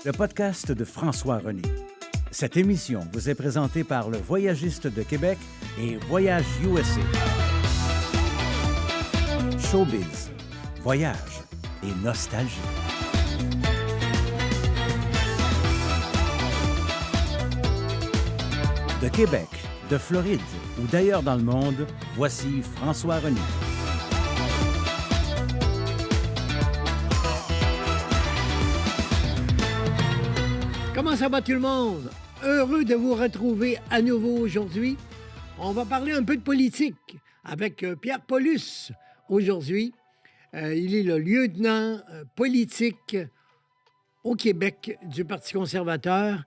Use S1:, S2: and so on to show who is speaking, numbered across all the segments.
S1: le podcast de François René. Cette émission vous est présentée par le Voyagiste de Québec et Voyage USA. Showbiz, voyage et nostalgie. De Québec, de Floride ou d'ailleurs dans le monde, voici François René.
S2: Comment ça va tout le monde? Heureux de vous retrouver à nouveau aujourd'hui. On va parler un peu de politique avec Pierre Paulus aujourd'hui. Il est le lieutenant politique au Québec du Parti conservateur.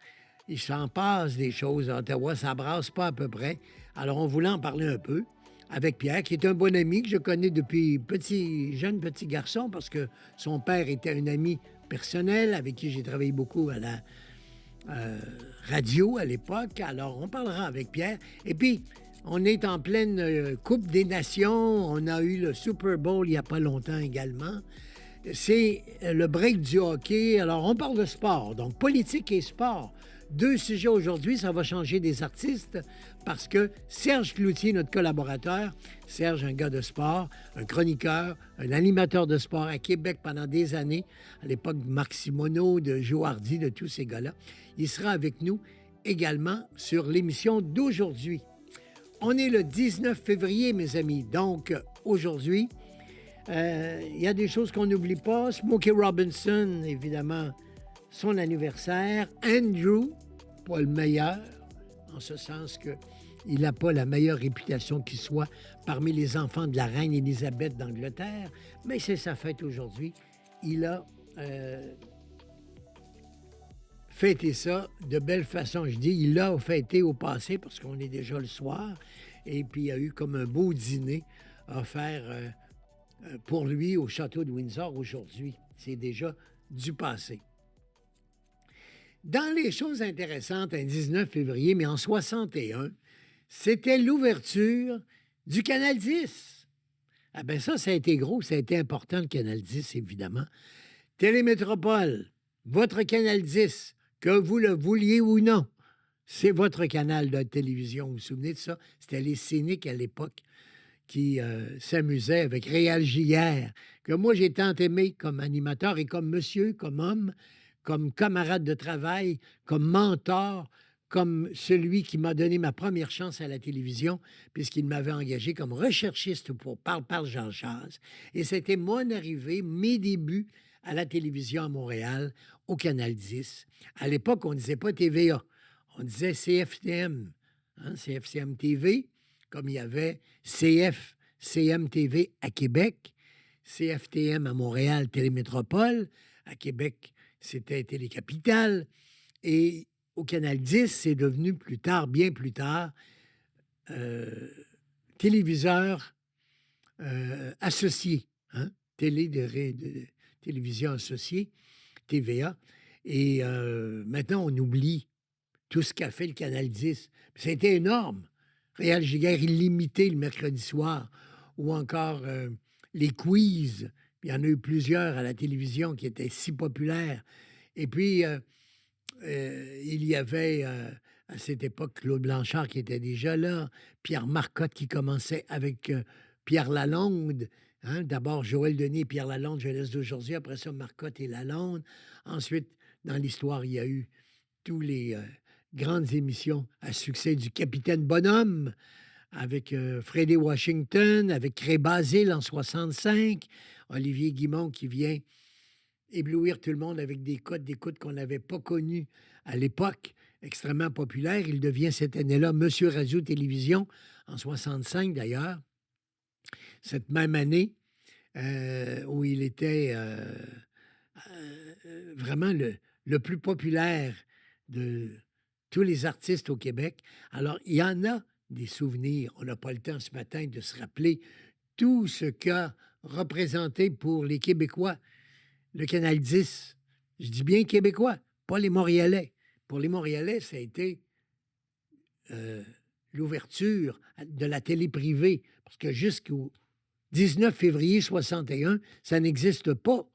S2: Il s'en passe des choses à Ottawa, ça brasse pas à peu près. Alors, on voulait en parler un peu avec Pierre, qui est un bon ami que je connais depuis jeune petit garçon, parce que son père était un ami personnel avec qui j'ai travaillé beaucoup à la radio à l'époque. Alors, on parlera avec Pierre. Et puis, on est en pleine Coupe des Nations. On a eu le Super Bowl il n'y a pas longtemps également. C'est le break du hockey. Alors, on parle de sport. Donc, politique et sport. Deux sujets aujourd'hui, ça va changer des artistes parce que Serge Cloutier, notre collaborateur, Serge, un gars de sport, un chroniqueur, un animateur de sport à Québec pendant des années, à l'époque de Marc Simoneau, de Joe Hardy, de tous ces gars-là, il sera avec nous également sur l'émission d'aujourd'hui. On est le 19 février, mes amis, donc aujourd'hui, il y a des choses qu'on n'oublie pas. Smokey Robinson, évidemment, son anniversaire. Andrew, pas le meilleur, en ce sens qu'il n'a pas la meilleure réputation qui soit parmi les enfants de la reine Élisabeth d'Angleterre, mais c'est sa fête aujourd'hui. Il a fêté ça de belle façon, je dis. Il l'a fêté au passé parce qu'on est déjà le soir, et puis il y a eu comme un beau dîner offert pour lui au château de Windsor aujourd'hui. C'est déjà du passé. Dans les choses intéressantes, un 19 février, mais en 61, c'était l'ouverture du Canal 10. Ah ben ça a été gros, ça a été important, le Canal 10, évidemment. Télémétropole, votre Canal 10, que vous le vouliez ou non, c'est votre canal de télévision. Vous vous souvenez de ça? C'était les cyniques à l'époque qui s'amusaient avec Réal Giguère, que moi j'ai tant aimé comme animateur et comme monsieur, comme homme, comme camarade de travail, comme mentor, comme celui qui m'a donné ma première chance à la télévision, puisqu'il m'avait engagé comme recherchiste pour Parle Jean Chaz. Et c'était mon arrivée, mes débuts à la télévision à Montréal, au Canal 10. À l'époque, on ne disait pas TVA, on disait CFTM, CFCM TV, comme il y avait CM TV à Québec, CFTM à Montréal, Télémétropole, à Québec, c'était Télé-Capitale. Et au Canal 10, c'est devenu plus tard, bien plus tard, téléviseur associé, télévision associée, TVA. Et maintenant, on oublie tout ce qu'a fait le Canal 10. C'était énorme. Réal Giguère illimité le mercredi soir, ou encore les quiz. Il y en a eu plusieurs à la télévision qui étaient si populaires. Et puis, il y avait à cette époque Claude Blanchard qui était déjà là, Pierre Marcotte qui commençait avec Pierre Lalonde. D'abord Joël Denis et Pierre Lalonde, jeunesse d'aujourd'hui. Après ça, Marcotte et Lalonde. Ensuite, dans l'histoire, il y a eu tous les grandes émissions à succès du Capitaine Bonhomme, avec Frédé Washington, avec Ray Basile en 65, Olivier Guimond qui vient éblouir tout le monde avec des codes d'écoute qu'on n'avait pas connus à l'époque, extrêmement populaire. Il devient cette année-là Monsieur Radio Télévision, en 65 d'ailleurs, cette même année où il était vraiment le plus populaire de tous les artistes au Québec. Alors, il y en a des souvenirs. On n'a pas le temps ce matin de se rappeler tout ce qu'a représenté pour les Québécois le Canal 10. Je dis bien Québécois, pas les Montréalais. Pour les Montréalais, ça a été l'ouverture de la télé privée, parce que jusqu'au 19 février 61, ça n'existe pas.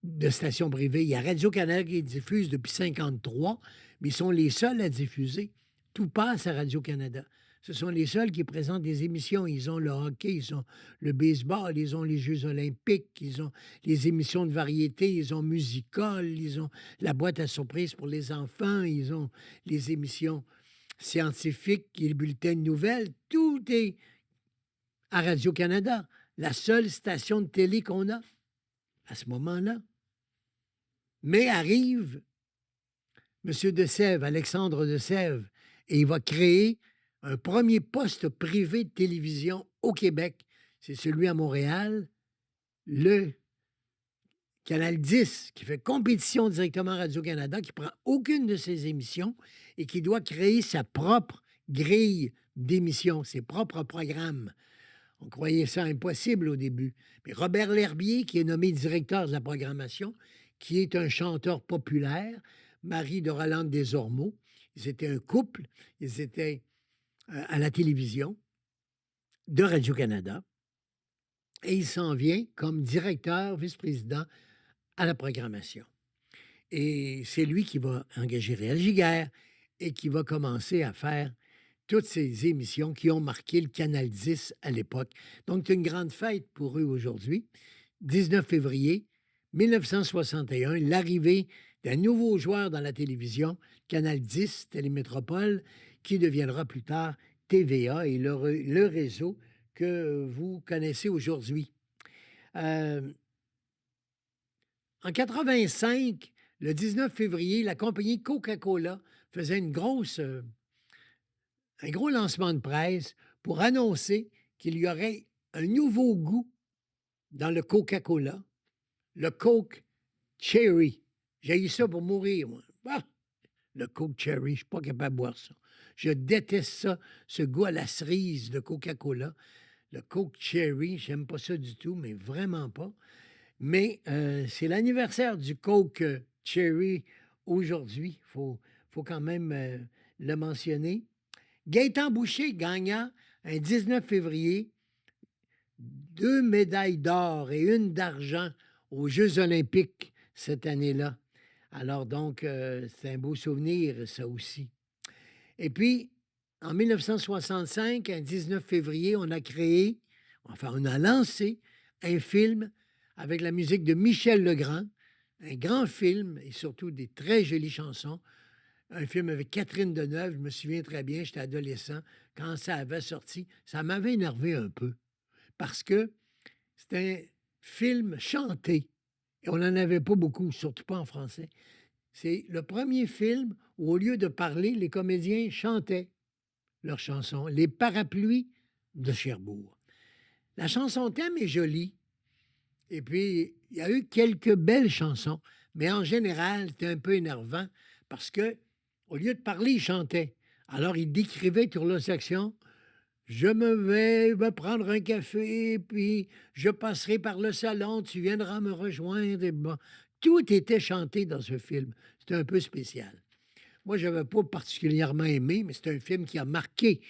S2: de stations privées. Il y a Radio-Canada qui diffuse depuis 1953, mais ils sont les seuls à diffuser. Tout passe à Radio-Canada. Ce sont les seuls qui présentent des émissions. Ils ont le hockey, ils ont le baseball, ils ont les Jeux olympiques, ils ont les émissions de variété, ils ont musical, ils ont la boîte à surprise pour les enfants, ils ont les émissions scientifiques, les bulletins de nouvelles. Tout est à Radio-Canada, la seule station de télé qu'on a à ce moment-là. Mais arrive M. Desèvres, Alexandre Desèvres, et il va créer un premier poste privé de télévision au Québec. C'est celui à Montréal, le Canal 10, qui fait compétition directement à Radio-Canada, qui prend aucune de ses émissions et qui doit créer sa propre grille d'émissions, ses propres programmes. On croyait ça impossible au début. Mais Robert L'Herbier, qui est nommé directeur de la programmation, qui est un chanteur populaire, mari de Rolande Desormeaux, ils étaient un couple, ils étaient à la télévision de Radio-Canada, et il s'en vient comme directeur, vice-président à la programmation. Et c'est lui qui va engager Réal Giguère et qui va commencer à faire toutes ces émissions qui ont marqué le Canal 10 à l'époque. Donc, c'est une grande fête pour eux aujourd'hui. 19 février 1961, l'arrivée d'un nouveau joueur dans la télévision, Canal 10, Télémétropole, qui deviendra plus tard TVA et le réseau que vous connaissez aujourd'hui. En 85, le 19 février, la compagnie Coca-Cola faisait un gros lancement de presse pour annoncer qu'il y aurait un nouveau goût dans le Coca-Cola, le Coke Cherry. J'ai eu ça pour mourir, moi. Ah, le Coke Cherry, je ne suis pas capable de boire ça. Je déteste ça, ce goût à la cerise de Coca-Cola. Le Coke Cherry, j'aime pas ça du tout, mais vraiment pas. Mais c'est l'anniversaire du Coke Cherry aujourd'hui. Il faut quand même le mentionner. Gaëtan Boucher gagna un 19 février 2 médailles d'or et 1 d'argent aux Jeux olympiques cette année-là. Alors donc, c'est un beau souvenir, ça aussi. Et puis, en 1965, un 19 février, on a lancé un film avec la musique de Michel Legrand, un grand film et surtout des très jolies chansons. Un film avec Catherine Deneuve, je me souviens très bien, j'étais adolescent, quand ça avait sorti, ça m'avait énervé un peu parce que c'était un film chanté et on n'en avait pas beaucoup, surtout pas en français. C'est le premier film où, au lieu de parler, les comédiens chantaient leurs chansons, Les Parapluies de Cherbourg. La chanson thème est jolie. Et puis, il y a eu quelques belles chansons, mais en général, c'était un peu énervant parce que, au lieu de parler, ils chantaient. Alors, ils décrivaient sur leur section: je vais me prendre un café, puis je passerai par le salon, tu viendras me rejoindre. Et bon, tout était chanté dans ce film. C'était un peu spécial. Moi, je n'avais pas particulièrement aimé, mais c'est un film qui a marqué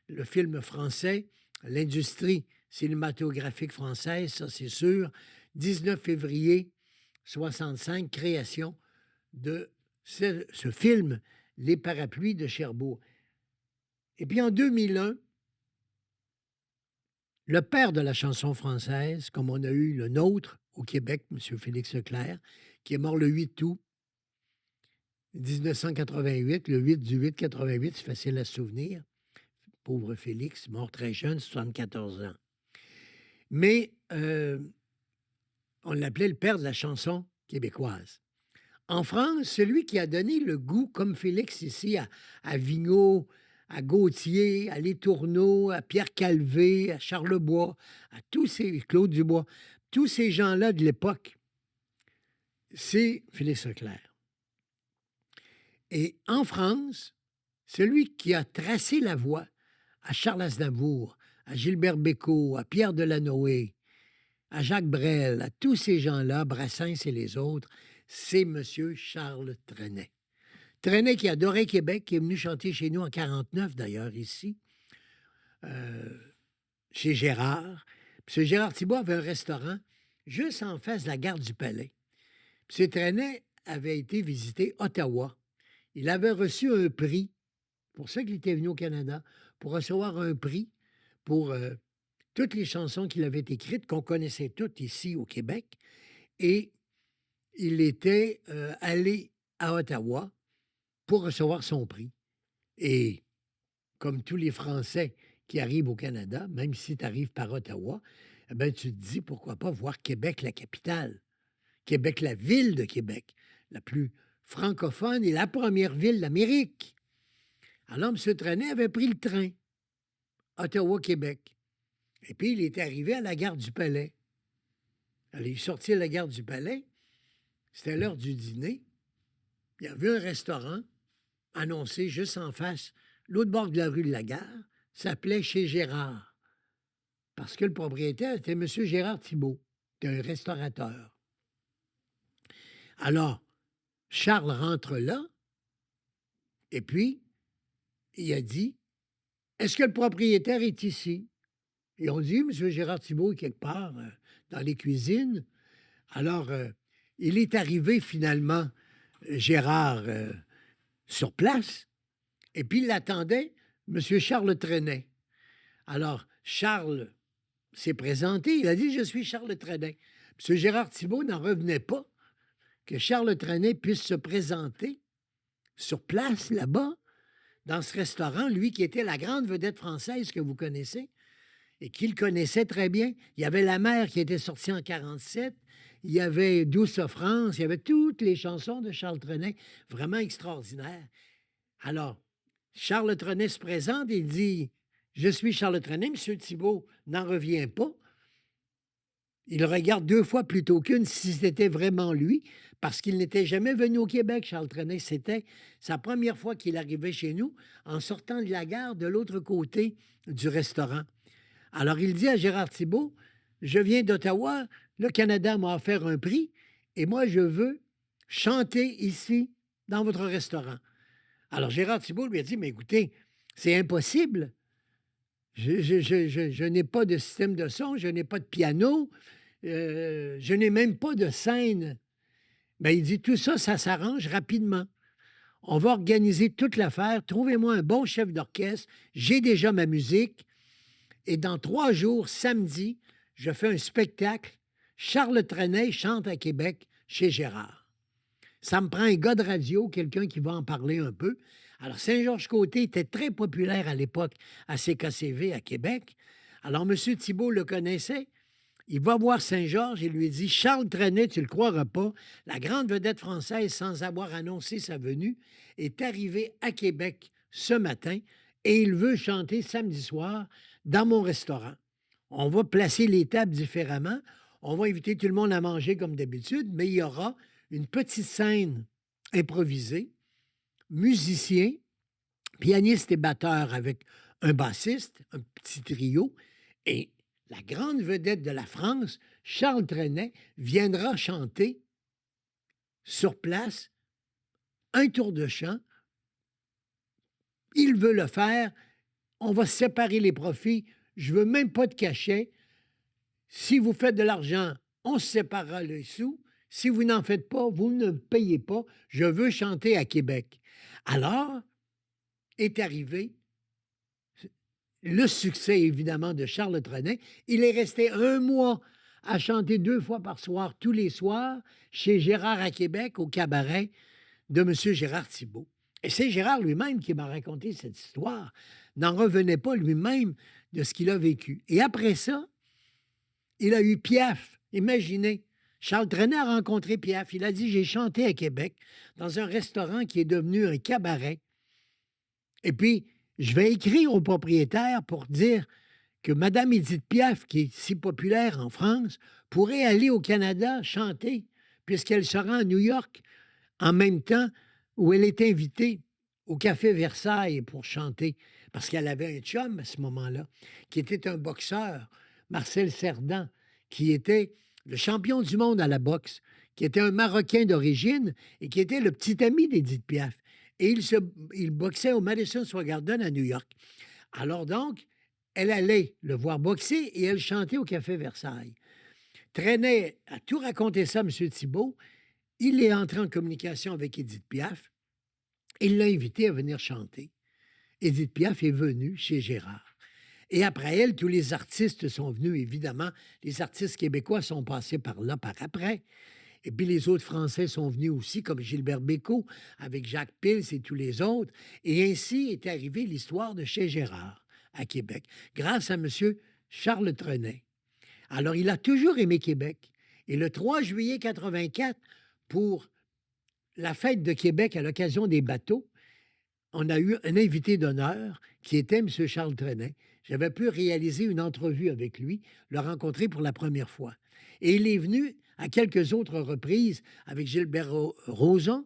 S2: le film français, l'industrie cinématographique française, ça c'est sûr. 19 février 65, création de ce film, Les Parapluies de Cherbourg. Et puis en 2001, le père de la chanson française, comme on a eu le nôtre au Québec, M. Félix Leclerc, qui est mort le 8 août 1988, le 8 du 8 88, c'est facile à se souvenir. Pauvre Félix, mort très jeune, 74 ans. Mais on l'appelait le père de la chanson québécoise. En France, celui qui a donné le goût, comme Félix ici, à Vigneault, à Gauthier, à Les Tourneaux, à Pierre Calvé, à Charlebois, à tous ces Claude Dubois, tous ces gens-là de l'époque, c'est Félix Leclerc. Et en France, celui qui a tracé la voie à Charles Aznavour, à Gilbert Bécaud, à Pierre Delanoë, à Jacques Brel, à tous ces gens-là, Brassens et les autres, c'est M. Charles Trenet. Trenet qui adorait Québec, qui est venu chanter chez nous en 1949 d'ailleurs, ici, chez Gérard. M. Gérard Thibault avait un restaurant juste en face de la gare du Palais. M. Trenet avait été visiter Ottawa. Il avait reçu un prix, pour ça qu'il était venu au Canada, pour recevoir un prix pour toutes les chansons qu'il avait écrites, qu'on connaissait toutes ici au Québec. Et il était allé à Ottawa pour recevoir son prix. Et comme tous les Français qui arrivent au Canada, même si tu arrives par Ottawa, eh bien, tu te dis, pourquoi pas voir Québec, la capitale. Québec, la ville de Québec, la plus francophone et la première ville d'Amérique. Alors, M. Trenet avait pris le train, Ottawa-Québec. Et puis, il était arrivé à la gare du Palais. Alors, il est sorti de la gare du Palais. C'était l'heure du dîner. Il y avait un restaurant annoncé juste en face, l'autre bord de la rue de la gare, s'appelait Chez Gérard. Parce que le propriétaire était M. Gérard Thibault, un restaurateur. Alors, Charles rentre là, et puis, il a dit, « Est-ce que le propriétaire est ici? » Et on dit, « M. Gérard Thibault est quelque part dans les cuisines. » Alors, il est arrivé finalement, Gérard, sur place, et puis il l'attendait, M. Charles Trenet. Alors, Charles s'est présenté, il a dit, « Je suis Charles Trenet. » M. Gérard Thibault n'en revenait pas que Charles Trenet puisse se présenter sur place, là-bas, dans ce restaurant, lui qui était la grande vedette française que vous connaissez et qu'il connaissait très bien. Il y avait La Mer qui était sortie en 1947, il y avait Douce Offrance, il y avait toutes les chansons de Charles Trenet, vraiment extraordinaires. Alors, Charles Trenet se présente et il dit, « Je suis Charles Trenet. » M. Thibault n'en revient pas. Il regarde 2 fois plutôt qu'une si c'était vraiment lui, parce qu'il n'était jamais venu au Québec, Charles Trenet. C'était sa première fois qu'il arrivait chez nous, en sortant de la gare de l'autre côté du restaurant. Alors, il dit à Gérard Thibault, « Je viens d'Ottawa, le Canada m'a offert un prix, et moi, je veux chanter ici, dans votre restaurant. » Alors, Gérard Thibault lui a dit, « Mais écoutez, c'est impossible. Je n'ai pas de système de son, je n'ai pas de piano, je n'ai même pas de scène. » Bien, il dit, « Tout ça, ça s'arrange rapidement. On va organiser toute l'affaire. Trouvez-moi un bon chef d'orchestre. J'ai déjà ma musique. Et dans 3 jours, samedi, je fais un spectacle. Charles Trenet chante à Québec chez Gérard. Ça me prend un gars de radio, quelqu'un qui va en parler un peu. » Alors, Saint-Georges-Côté était très populaire à l'époque à CKCV à Québec. Alors, M. Thibault le connaissait. Il va voir Saint-Georges et lui dit, « Charles Trenet, tu ne le croiras pas, la grande vedette française, sans avoir annoncé sa venue, est arrivé à Québec ce matin et il veut chanter samedi soir dans mon restaurant. On va placer les tables différemment. On va inviter tout le monde à manger comme d'habitude, mais il y aura une petite scène improvisée, musicien, pianiste et batteur avec un bassiste, un petit trio, et la grande vedette de la France, Charles Trenet, viendra chanter sur place un tour de chant. Il veut le faire. On va séparer les profits. Je ne veux même pas de cachet. Si vous faites de l'argent, on se séparera les sous. Si vous n'en faites pas, vous ne payez pas. Je veux chanter à Québec. » Alors, est arrivé le succès, évidemment, de Charles Trenet. Il est resté 1 mois à chanter 2 fois par soir, tous les soirs, chez Gérard à Québec, au cabaret de M. Gérard Thibault. Et c'est Gérard lui-même qui m'a raconté cette histoire. N'en revenait pas lui-même de ce qu'il a vécu. Et après ça, il a eu Piaf. Imaginez, Charles Trenet a rencontré Piaf. Il a dit, « J'ai chanté à Québec dans un restaurant qui est devenu un cabaret. Et puis, je vais écrire au propriétaire pour dire que Mme Édith Piaf, qui est si populaire en France, pourrait aller au Canada chanter, puisqu'elle sera à New York en même temps où elle est invitée au Café Versailles pour chanter, parce qu'elle avait un chum à ce moment-là, qui était un boxeur, Marcel Cerdan, qui était le champion du monde à la boxe, qui était un Marocain d'origine et qui était le petit ami d'Édith Piaf. Et il boxait au Madison Square Garden à New York. Alors donc, elle allait le voir boxer et elle chantait au Café Versailles. Trenet a tout raconté ça à M. Thibault il est entré en communication avec Édith Piaf. Il l'a invité à venir chanter. Édith Piaf est venue chez Gérard. Et après elle, tous les artistes sont venus, évidemment. Les artistes québécois sont passés par là par après. Et puis les autres Français sont venus aussi, comme Gilbert Bécaud, avec Jacques Pils et tous les autres. Et ainsi est arrivée l'histoire de Chez Gérard à Québec, grâce à M. Charles Trenet. Alors, il a toujours aimé Québec. Et le 3 juillet 84, pour la fête de Québec à l'occasion des bateaux, on a eu un invité d'honneur qui était M. Charles Trenet. J'avais pu réaliser une entrevue avec lui, le rencontrer pour la première fois. Et il est venu à quelques autres reprises avec Gilbert Rozon,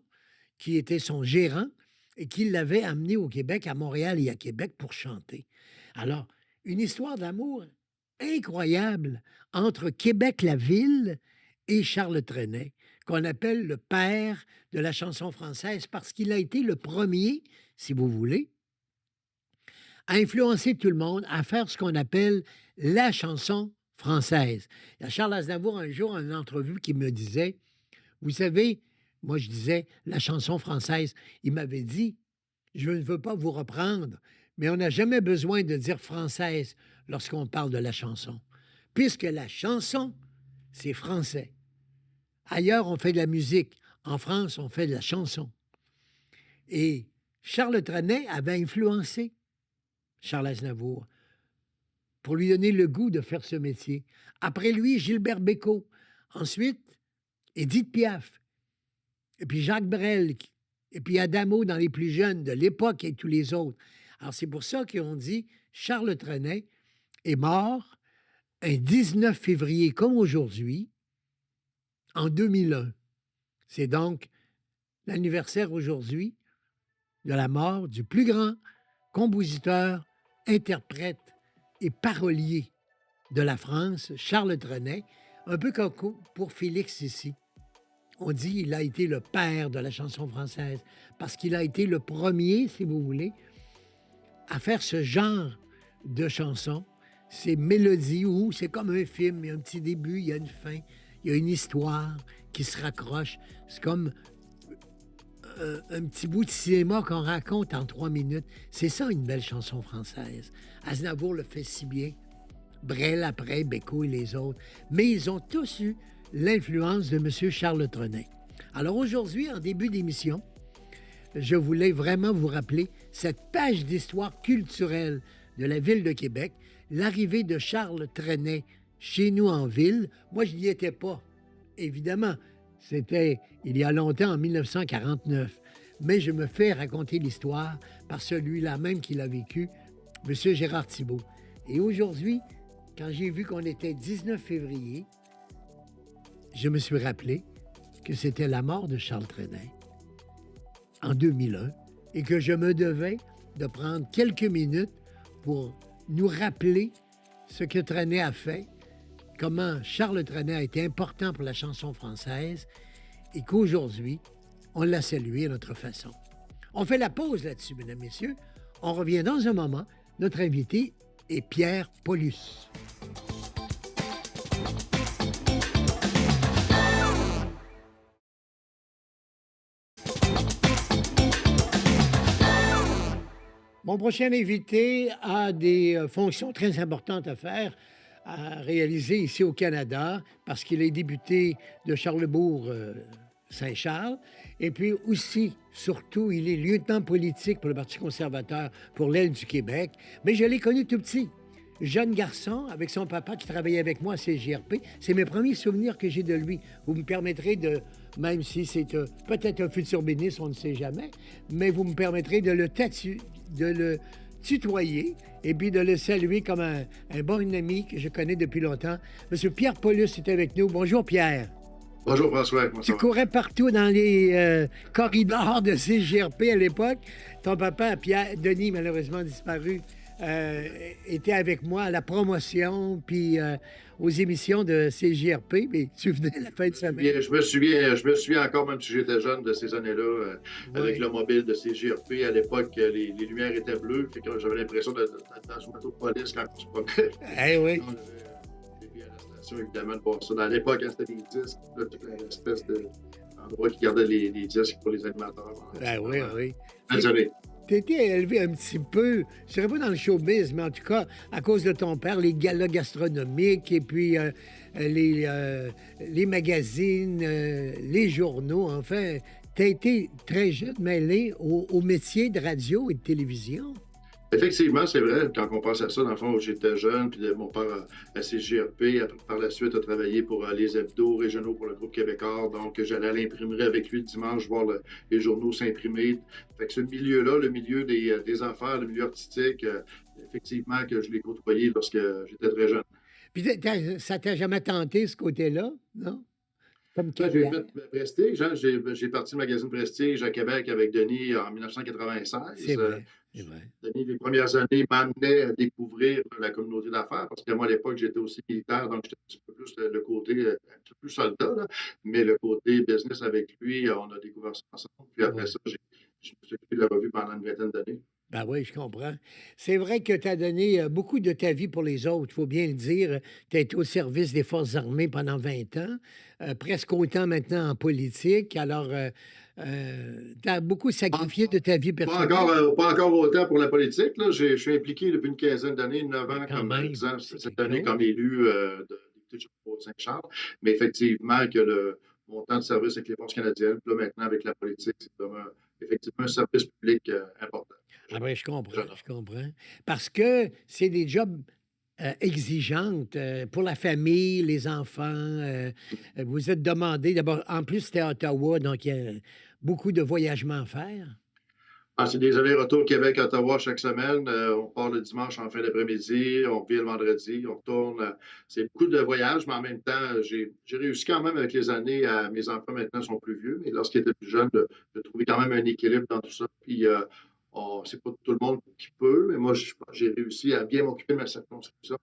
S2: qui était son gérant, et qui l'avait amené au Québec, à Montréal et à Québec, pour chanter. Alors, une histoire d'amour incroyable entre Québec, la ville, et Charles Trenet, qu'on appelle le père de la chanson française, parce qu'il a été le premier, si vous voulez, à influencer tout le monde à faire ce qu'on appelle la chanson française. Il y a Charles Aznavour, un jour, en une entrevue, qui me disait, vous savez, moi je disais, la chanson française, il m'avait dit, je ne veux pas vous reprendre, mais on n'a jamais besoin de dire française lorsqu'on parle de la chanson, puisque la chanson, c'est français. Ailleurs, on fait de la musique. En France, on fait de la chanson. Et Charles Trenet avait influencé Charles Aznavour pour lui donner le goût de faire ce métier. Après lui, Gilbert Bécaud. Ensuite, Édith Piaf. Et puis Jacques Brel. Et puis Adamo dans les plus jeunes de l'époque et tous les autres. Alors, c'est pour ça qu'on dit Charles Trenet est mort un 19 février, comme aujourd'hui, en 2001. C'est donc l'anniversaire aujourd'hui de la mort du plus grand compositeur, interprète et parolier de la France, Charles Trenet, un peu comme pour Félix ici. On dit qu'il a été le père de la chanson française parce qu'il a été le premier, si vous voulez, à faire ce genre de chanson, ces mélodies où c'est comme un film, il y a un petit début, il y a une fin, il y a une histoire qui se raccroche. C'est comme un petit bout de cinéma qu'on raconte en 3 minutes. C'est ça, une belle chanson française. Aznavour le fait si bien. Brel après, Bécaud et les autres. Mais ils ont tous eu l'influence de M. Charles Trenet. Alors aujourd'hui, en début d'émission, je voulais vraiment vous rappeler cette page d'histoire culturelle de la ville de Québec, l'arrivée de Charles Trenet chez nous en ville. Moi, je n'y étais pas, évidemment. C'était il y a longtemps, en 1949. Mais je me fais raconter l'histoire par celui-là même qui l'a vécu, M. Gérard Thibault. Et aujourd'hui, quand j'ai vu qu'on était 19 février, je me suis rappelé que c'était la mort de Charles Trenet en 2001 et que je me devais de prendre quelques minutes pour nous rappeler ce que Trenet a fait, comment Charles Trenet a été important pour la chanson française et qu'aujourd'hui, on l'a salué à notre façon. On fait la pause là-dessus, mesdames, messieurs. On revient dans un moment. Notre invité est Pierre Paulus. Mon prochain invité a des fonctions très importantes à faire, à réaliser ici au Canada, parce qu'il est député de Charlesbourg-Saint-Charles. Et puis aussi, surtout, il est lieutenant politique pour le Parti conservateur pour l'aile du Québec. Mais je l'ai connu tout petit. Jeune garçon, avec son papa qui travaillait avec moi à CJRP. C'est mes premiers souvenirs que j'ai de lui. Vous me permettrez de, même si c'est peut-être un futur ministre, on ne sait jamais, mais vous me permettrez de le tutoyer et puis de le saluer comme un bon ami que je connais depuis longtemps. Monsieur Pierre Paulus est avec nous. Bonjour, Pierre.
S3: Bonjour, François. Comment ça va?
S2: Tu courais partout dans les corridors de CGRP à l'époque. Ton papa, Pierre Denis, malheureusement disparu, était avec moi à la promotion puis aux émissions de CGRP. Mais tu venais à la fin de semaine.
S3: Je me souviens encore, même si j'étais jeune, de ces années-là, avec le mobile de CGRP. À l'époque, les lumières étaient bleues. Fait que j'avais l'impression d'être dans une moto de police quand on se promenait.
S2: Eh oui.
S3: On avait des arrestations, évidemment, de voir ça. Dans l'époque, quand c'était des disques, là, toute l'espèce de l'endroit qui gardait les disques pour les animateurs.
S2: Ah oui,
S3: Vraiment,
S2: oui.
S3: belles années.
S2: Tu été élevé un petit peu, je serais pas dans le showbiz, mais en tout cas, à cause de ton père, les galas gastronomiques et puis les magazines, les journaux, enfin, tu as été très jeune mêlé au métier de radio et de télévision.
S3: Effectivement, c'est vrai. Quand on pense à ça, dans le fond, j'étais jeune, puis mon père à CGRP, par la suite, a travaillé pour les hebdos régionaux pour le groupe Québécois. Donc, j'allais à l'imprimerie avec lui le dimanche voir les journaux s'imprimer. Fait que ce milieu-là, le milieu des affaires, le milieu artistique, effectivement, que je l'ai côtoyé lorsque j'étais très jeune.
S2: Puis ça t'a jamais tenté, ce côté-là, non? Comme
S3: Ben, j'ai
S2: carrière.
S3: fait Prestige, hein. J'ai parti le magazine Prestige à Québec avec Denis en
S2: C'est
S3: 1996.
S2: vrai, c'est vrai.
S3: Denis, les premières années, m'amenait à découvrir la communauté d'affaires parce que moi, à l'époque, j'étais aussi militaire, donc j'étais un petit peu plus le côté, un petit peu plus soldat, là, mais le côté business avec lui, on a découvert ça ensemble. Puis après
S2: Ouais.
S3: ça, je me suis occupé de la revue pendant une vingtaine d'années.
S2: Ben oui, je comprends. C'est vrai que tu as donné beaucoup de ta vie pour les autres, il faut bien le dire. Tu as été au service des Forces armées pendant 20 ans, presque autant maintenant en politique. Alors, tu as beaucoup sacrifié de ta vie personnelle.
S3: Pas encore autant pour la politique. Là. Je suis impliqué depuis une quinzaine d'années, 9 ans,
S2: Quand
S3: comme
S2: même,
S3: 10 ans
S2: c'est
S3: cette
S2: quelque
S3: année
S2: chose.
S3: comme élu de député de Saint-Charles. Mais effectivement, que mon temps de service avec les forces canadiennes, puis là maintenant avec la politique, c'est vraiment effectivement un service public important.
S2: Ah ben, je comprends,
S3: J'adore.
S2: je comprends. Parce que c'est des jobs exigeantes pour la famille, les enfants. Vous êtes demandé, d'abord, en plus, c'était à Ottawa, donc il y a beaucoup de voyagements à faire.
S3: Ah, c'est des allers-retours Québec-Ottawa chaque semaine. On part le dimanche en fin d'après-midi, on revient le vendredi, on retourne. C'est beaucoup de voyages, mais en même temps, j'ai réussi quand même avec les années. Mes enfants maintenant sont plus vieux, mais lorsqu'ils étaient plus jeunes, de trouver quand même un équilibre dans tout ça. Puis, c'est pas tout le monde qui peut, mais moi, j'ai réussi à bien m'occuper de ma circonscription,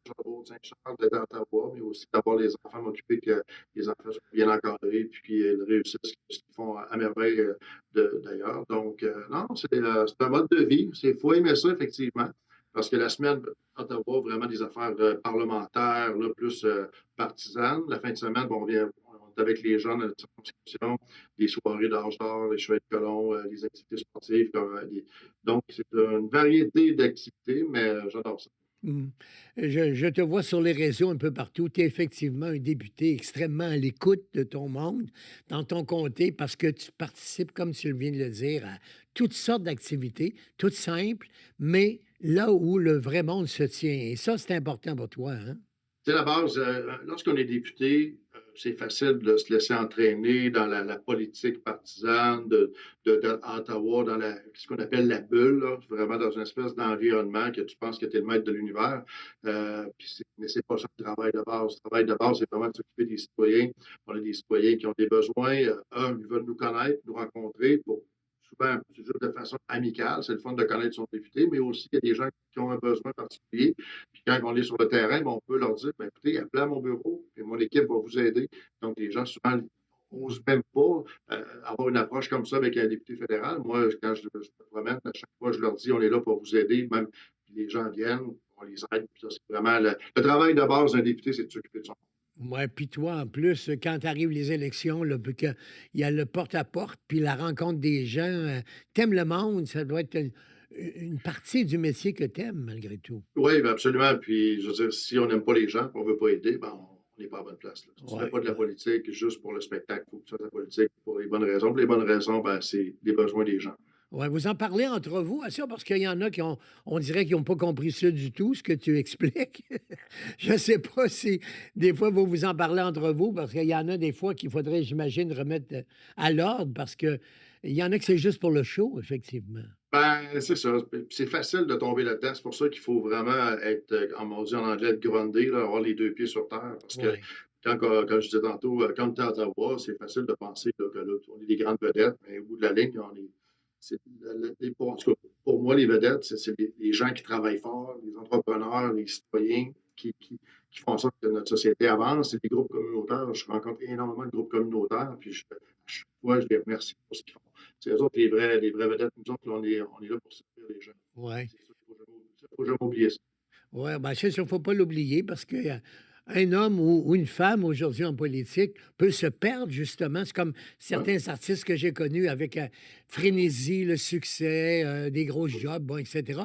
S3: Saint-Charles, d'être à Ottawa, mais aussi d'avoir les enfants, m'occuper que les enfants soient bien encadrés, puis qu'ils réussissent ce qu'ils font à merveille d'ailleurs. Donc, non, c'est un mode de vie. Il faut aimer ça, effectivement, parce que la semaine, Ottawa, vraiment des affaires parlementaires, là, plus partisanes. La fin de semaine, bon, on est avec les gens de notre circonscription, des soirées d'âge d'or, les cheveux de colon, les activités sportives. Donc, c'est une variété d'activités, mais j'adore ça.
S2: Mm. Je te vois sur les réseaux un peu partout. Tu es effectivement un député extrêmement à l'écoute de ton monde, dans ton comté, parce que tu participes, comme tu viens de le dire, à toutes sortes d'activités, toutes simples, mais là où le vrai monde se tient. Et ça, c'est important pour toi, hein?
S3: C'est la base. Lorsqu'on est député, c'est facile de se laisser entraîner dans la politique partisane d'Ottawa, dans ce qu'on appelle la bulle, là, vraiment dans une espèce d'environnement que tu penses que tu es le maître de l'univers. Mais c'est pas ça le travail de base. Le travail de base, c'est vraiment de s'occuper des citoyens. On a des citoyens qui ont des besoins. Ils veulent nous connaître, nous rencontrer pour souvent, c'est juste de façon amicale. C'est le fun de connaître son député, mais aussi, il y a des gens qui ont un besoin particulier. Puis quand on est sur le terrain, ben, on peut leur dire, ben, écoutez, appelez à mon bureau et mon équipe va vous aider. Donc, les gens, souvent, n'osent même pas avoir une approche comme ça avec un député fédéral. Moi, quand je me promène, à chaque fois, je leur dis, on est là pour vous aider. Même les gens viennent, on les aide. Puis ça, c'est vraiment le travail de base d'un député, c'est de s'occuper de son.
S2: Ouais, puis toi, en plus, quand arrivent les élections, là, puis qu'il y a le porte-à-porte, puis la rencontre des gens, t'aimes le monde, ça doit être une partie du métier que t'aimes, malgré tout.
S3: Oui, ben absolument. Puis, je veux dire, si on n'aime pas les gens, on ne veut pas aider, ben on n'est pas à la bonne place. Là. Si tu ne fais
S2: Ouais,
S3: pas de la
S2: ouais.
S3: politique juste pour le spectacle, il faut que tu fasses de la politique pour les bonnes raisons. Pour les bonnes raisons, ben, c'est les besoins des gens.
S2: Ouais, vous en parlez entre vous, à ça, parce qu'il y en a qui ont, on dirait qu'ils n'ont pas compris ça du tout, ce que tu expliques. Je ne sais pas si des fois vous vous en parlez entre vous, parce qu'il y en a des fois qu'il faudrait, j'imagine, remettre à l'ordre, parce que il y en a que c'est juste pour le show, effectivement.
S3: Ben, c'est ça. C'est facile de tomber là-dedans. C'est pour ça qu'il faut vraiment être, comme on dit en anglais, être groundé, là, avoir les deux pieds sur terre. Parce que
S2: Oui.
S3: comme je disais tantôt, quand tu es à Ottawa, c'est facile de penser là, que là, on est des grandes vedettes, mais au bout de la ligne, en tout cas, pour moi, les vedettes, c'est les gens qui travaillent fort, les entrepreneurs, les citoyens qui font en sorte que notre société avance. C'est des groupes communautaires. Je rencontre énormément de groupes communautaires, puis à chaque fois, je les remercie pour ce qu'ils font. C'est eux autres, les vrais vedettes. Nous autres, on est là pour servir les gens.
S2: Oui.
S3: C'est ça, il ne faut jamais oublier ça.
S2: Oui, bien, c'est sûr, il ne faut pas l'oublier, parce que un homme ou une femme aujourd'hui en politique peut se perdre, justement. C'est comme
S3: Ouais.
S2: certains artistes que j'ai connus avec frénésie, le succès, des gros jobs, bon, etc.,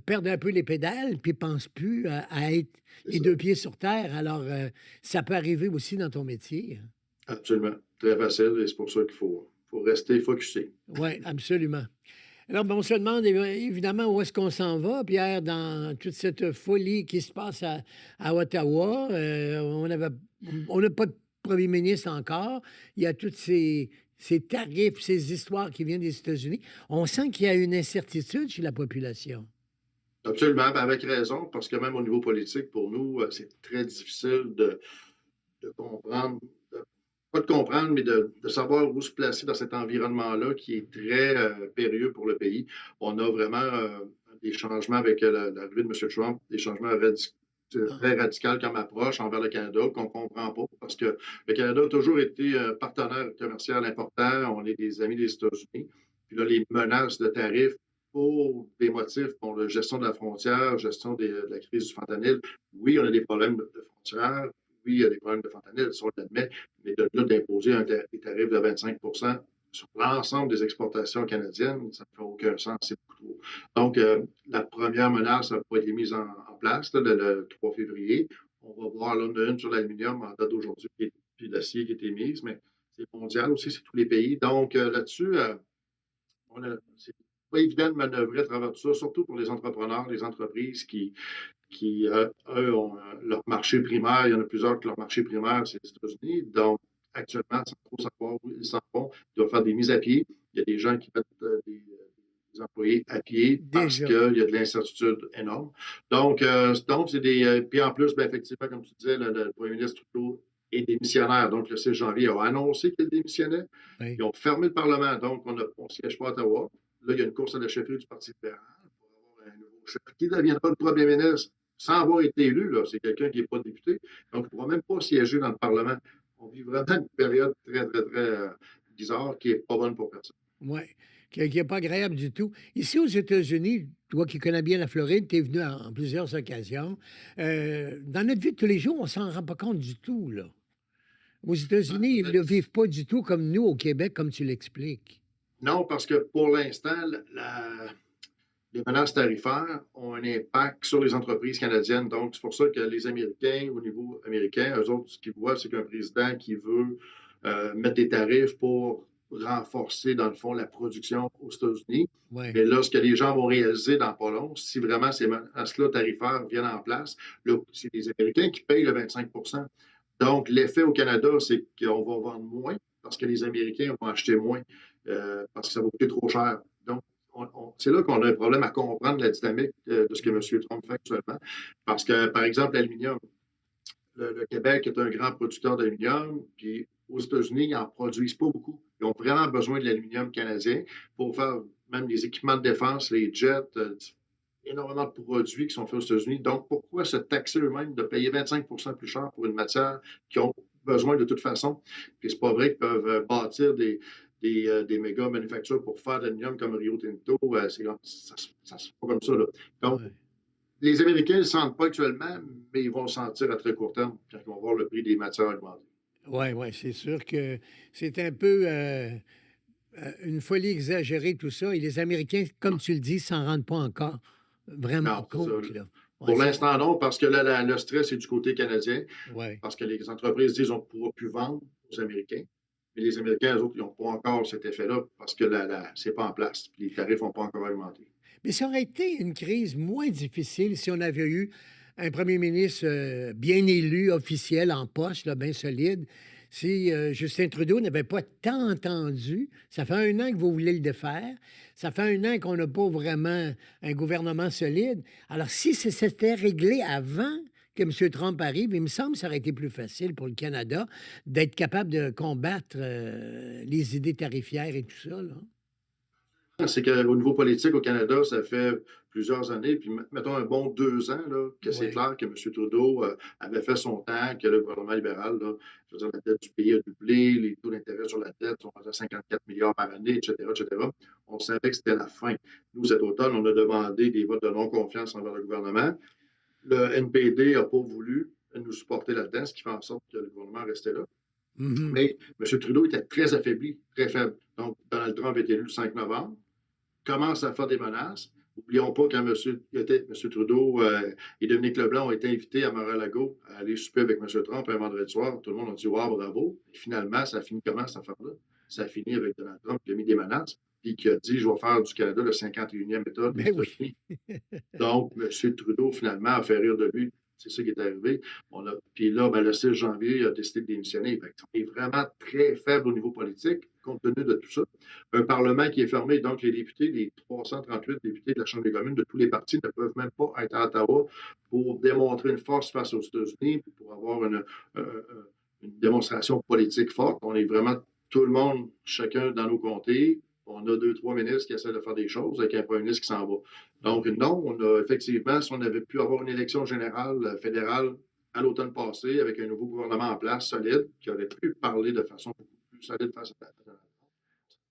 S2: perdent un peu les pédales puis pensent plus à être
S3: C'est
S2: les
S3: ça.
S2: deux pieds sur terre. Alors, ça peut arriver aussi dans ton métier.
S3: Absolument. Très facile et c'est pour ça qu'il faut rester focusé.
S2: Oui, absolument. Alors, ben, on se demande évidemment où est-ce qu'on s'en va, Pierre, dans toute cette folie qui se passe à Ottawa. On n'a pas de premier ministre encore. Il y a tous ces tarifs, ces histoires qui viennent des États-Unis. On sent qu'il y a une incertitude chez la population.
S3: Absolument, ben, avec raison, parce que même au niveau politique, pour nous, c'est très difficile de comprendre, pas de comprendre, mais de savoir où se placer dans cet environnement-là qui est très périlleux pour le pays. On a vraiment des changements avec l'arrivée de M. Trump, des changements
S2: Ah,
S3: très radicaux comme approche envers le Canada qu'on ne comprend pas parce que le Canada a toujours été un partenaire commercial important. On est des amis des États-Unis. Puis là, les menaces de tarifs pour des motifs, pour la gestion de la frontière, gestion de la crise du fentanyl. Oui, on a des problèmes de frontières. Oui, il y a des problèmes de fentanyl, ça on l'admet, mais de là d'imposer des tarifs de 25 sur l'ensemble des exportations canadiennes, ça ne fait aucun sens, c'est beaucoup trop. Donc, la première menace n'a pas été mise en place là, le 3 février. On va voir là, une sur l'aluminium en date d'aujourd'hui, puis l'acier qui a été mise, mais c'est mondial aussi, c'est tous les pays. Donc, là-dessus, c'est pas évident de manœuvrer à travers tout ça, surtout pour les entrepreneurs, les entreprises qui eux, ont leur marché primaire. Il y en a plusieurs que leur marché primaire, c'est les États-Unis. Donc, actuellement, sans trop savoir où ils s'en vont, ils doivent faire des mises à pied. Il y a des gens qui mettent des employés à pied parce
S2: déjà.
S3: qu'il y a de l'incertitude énorme. Donc c'est des. Puis en plus, ben, effectivement, comme tu disais, le premier ministre Trudeau est démissionnaire. Donc, le 6 janvier, il a annoncé qu'il démissionnait.
S2: Oui.
S3: Ils ont fermé le Parlement. Donc, on ne siège pas à Ottawa. Là, il y a une course à la chefferie du Parti libéral pour avoir un nouveau chef. Qui deviendra le premier ministre sans avoir été élu? Là, c'est quelqu'un qui n'est pas député. Donc, il ne pourra même pas siéger dans le Parlement. On vit vraiment une période très, très, très bizarre qui n'est pas bonne pour personne.
S2: Oui, qui n'est pas agréable du tout. Ici, aux États-Unis, toi qui connais bien la Floride, tu es venu en plusieurs occasions. Dans notre vie de tous les jours, on ne s'en rend pas compte du tout, là. Aux États-Unis, ils ne le vivent pas du tout comme nous au Québec, comme tu l'expliques.
S3: Non, parce que pour l'instant, les menaces tarifaires ont un impact sur les entreprises canadiennes. Donc, c'est pour ça que les Américains, au niveau américain, eux autres, ce qu'ils voient, c'est qu'un président qui veut mettre des tarifs pour renforcer, dans le fond, la production aux États-Unis.
S2: Oui,
S3: Mais là, ce que les gens vont réaliser dans pas long, si vraiment ces menaces-là tarifaires viennent en place, là, c'est les Américains qui payent le 25. Donc, l'effet au Canada, c'est qu'on va vendre moins parce que les Américains vont acheter moins parce que ça va coûter trop cher. Donc, c'est là qu'on a un problème à comprendre la dynamique de ce que M. Trump fait actuellement. Parce que, par exemple, l'aluminium, le Québec est un grand producteur d'aluminium, puis aux États-Unis, ils n'en produisent pas beaucoup. Ils ont vraiment besoin de l'aluminium canadien pour faire même les équipements de défense, les jets, énormément de produits qui sont faits aux États-Unis. Donc, pourquoi se taxer eux-mêmes de payer 25 plus cher pour une matière qu'ils ont besoin de toute façon? Puis, c'est pas vrai qu'ils peuvent bâtir des méga manufactures pour faire de l'aluminium comme Rio Tinto. Ça ne se fait pas comme ça. Là. Donc,
S2: oui.
S3: les Américains ne le sentent pas actuellement, mais ils vont le sentir à très court terme quand ils vont voir le prix des matières augmenter.
S2: Oui, oui, c'est sûr que c'est un peu une folie exagérée, tout ça. Et les Américains, comme tu le dis, s'en rendent pas encore vraiment
S3: Non, c'est ça.
S2: compte, là. Ouais,
S3: Pour l'instant, non, parce que là, le stress est du côté canadien,
S2: ouais.
S3: parce que les entreprises disent qu'on ne pourra plus vendre aux Américains. Mais les Américains, eux autres, ils n'ont pas encore cet effet-là parce que ce n'est pas en place. Puis les tarifs n'ont pas encore augmenté.
S2: Mais ça aurait été une crise moins difficile si on avait eu un premier ministre bien élu, officiel, en poste, là, bien solide. Si Justin Trudeau n'avait pas tant entendu, ça fait un an que vous voulez le défaire, ça fait un an qu'on n'a pas vraiment un gouvernement solide. Alors, si c'était réglé avant que M. Trump arrive, il me semble que ça aurait été plus facile pour le Canada d'être capable de combattre les idées tarifières et tout ça, là.
S3: C'est qu'au niveau politique au Canada, ça fait plusieurs années, puis mettons un bon 2 ans, là, que c'est
S2: Oui.
S3: clair que M. Trudeau avait fait son temps, que le gouvernement libéral, là, je veux dire, la dette du pays a doublé, les taux d'intérêt sur la dette sont à 54 milliards par année, etc., etc. On savait que c'était la fin. Nous, cet automne, on a demandé des votes de non-confiance envers le gouvernement. Le NPD n'a pas voulu. nous supporter là-dedans, ce qui fait en sorte que le gouvernement restait là.
S2: Mhm.
S3: Mais M. Trudeau était très affaibli, très faible. Donc, Donald Trump est élu le 5 novembre, commence à faire des menaces. N'oublions pas quand M. Trudeau et Dominique Leblanc ont été invités à Mar-a-Lago à aller souper avec M. Trump un vendredi soir. Tout le monde a dit wow, bravo. Et finalement, ça a fini comment cette affaire-là? Ça a fini avec Donald Trump qui a mis des menaces et qui a dit je vais faire du Canada le 51e État des
S2: Ben oui.
S3: États-Unis. Donc, M. Trudeau, finalement, a fait rire de lui. C'est ça qui est arrivé. Puis là, ben, le 6 janvier, il a décidé de démissionner. On est vraiment très faible au niveau politique, compte tenu de tout ça. Un Parlement qui est fermé, donc les députés, les 338 députés de la Chambre des communes de tous les partis ne peuvent même pas être à Ottawa pour démontrer une force face aux États-Unis, pour avoir une démonstration politique forte. On est vraiment tout le monde, chacun dans nos comtés. On a 2, 3 ministres qui essaient de faire des choses avec un premier ministre qui s'en va. Donc, non, on a effectivement, si on avait pu avoir une élection générale fédérale à l'automne passé, avec un nouveau gouvernement en place solide, qui aurait pu parler de façon beaucoup plus solide face à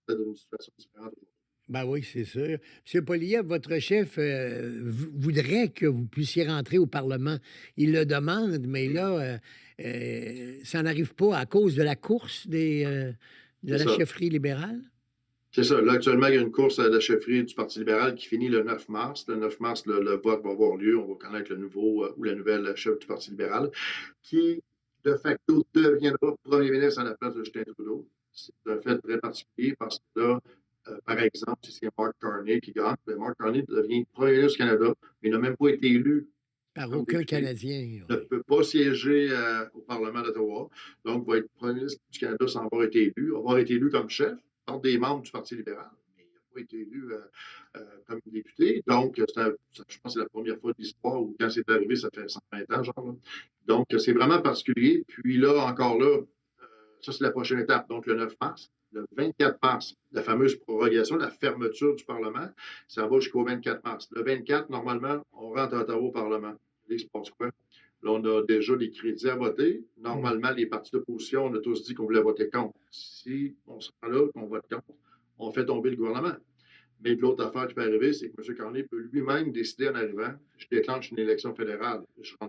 S3: peut-être une situation différente.
S2: Ben oui, c'est sûr. M. Poilievre, votre chef voudrait que vous puissiez rentrer au Parlement. Il le demande, mais là, ça n'arrive pas à cause de la course de
S3: C'est
S2: la
S3: ça.
S2: chefferie libérale?
S3: C'est ça. Là, actuellement, il y a une course à la chefferie du Parti libéral qui finit le 9 mars. Le 9 mars, le vote va avoir lieu. On va connaître le nouveau ou la nouvelle chef du Parti libéral qui, de facto, deviendra premier ministre à la place de Justin Trudeau. C'est un fait très particulier parce que là, par exemple, si c'est Mark Carney qui gagne, bien, Mark Carney devient premier ministre du Canada, mais il n'a même pas été élu
S2: Par
S3: comme
S2: aucun
S3: député.
S2: Canadien.
S3: Il ne
S2: Oui.
S3: peut pas siéger au Parlement d'Ottawa. Donc, il va être premier ministre du Canada sans avoir été élu. Avoir été élu comme chef par des membres du Parti libéral, mais il n'a pas été élu comme député. Donc, je pense que c'est la première fois de l'histoire où, quand c'est arrivé, ça fait 120 ans, genre. Là. Donc, c'est vraiment particulier. Puis là, encore là, ça, c'est la prochaine étape. Donc, le 9 mars. Le 24 mars, la fameuse prorogation, la fermeture du Parlement, ça va jusqu'au 24 mars. Le 24, normalement, on rentre à Ottawa au Parlement. Il se passe quoi? Là, on a déjà des crédits à voter. Normalement, les partis d'opposition, on a tous dit qu'on voulait voter contre. Si on se rend là, qu'on vote contre, on fait tomber le gouvernement. Mais de l'autre affaire qui peut arriver, c'est que M. Carney peut lui-même décider en arrivant, je déclenche une élection fédérale. Je ne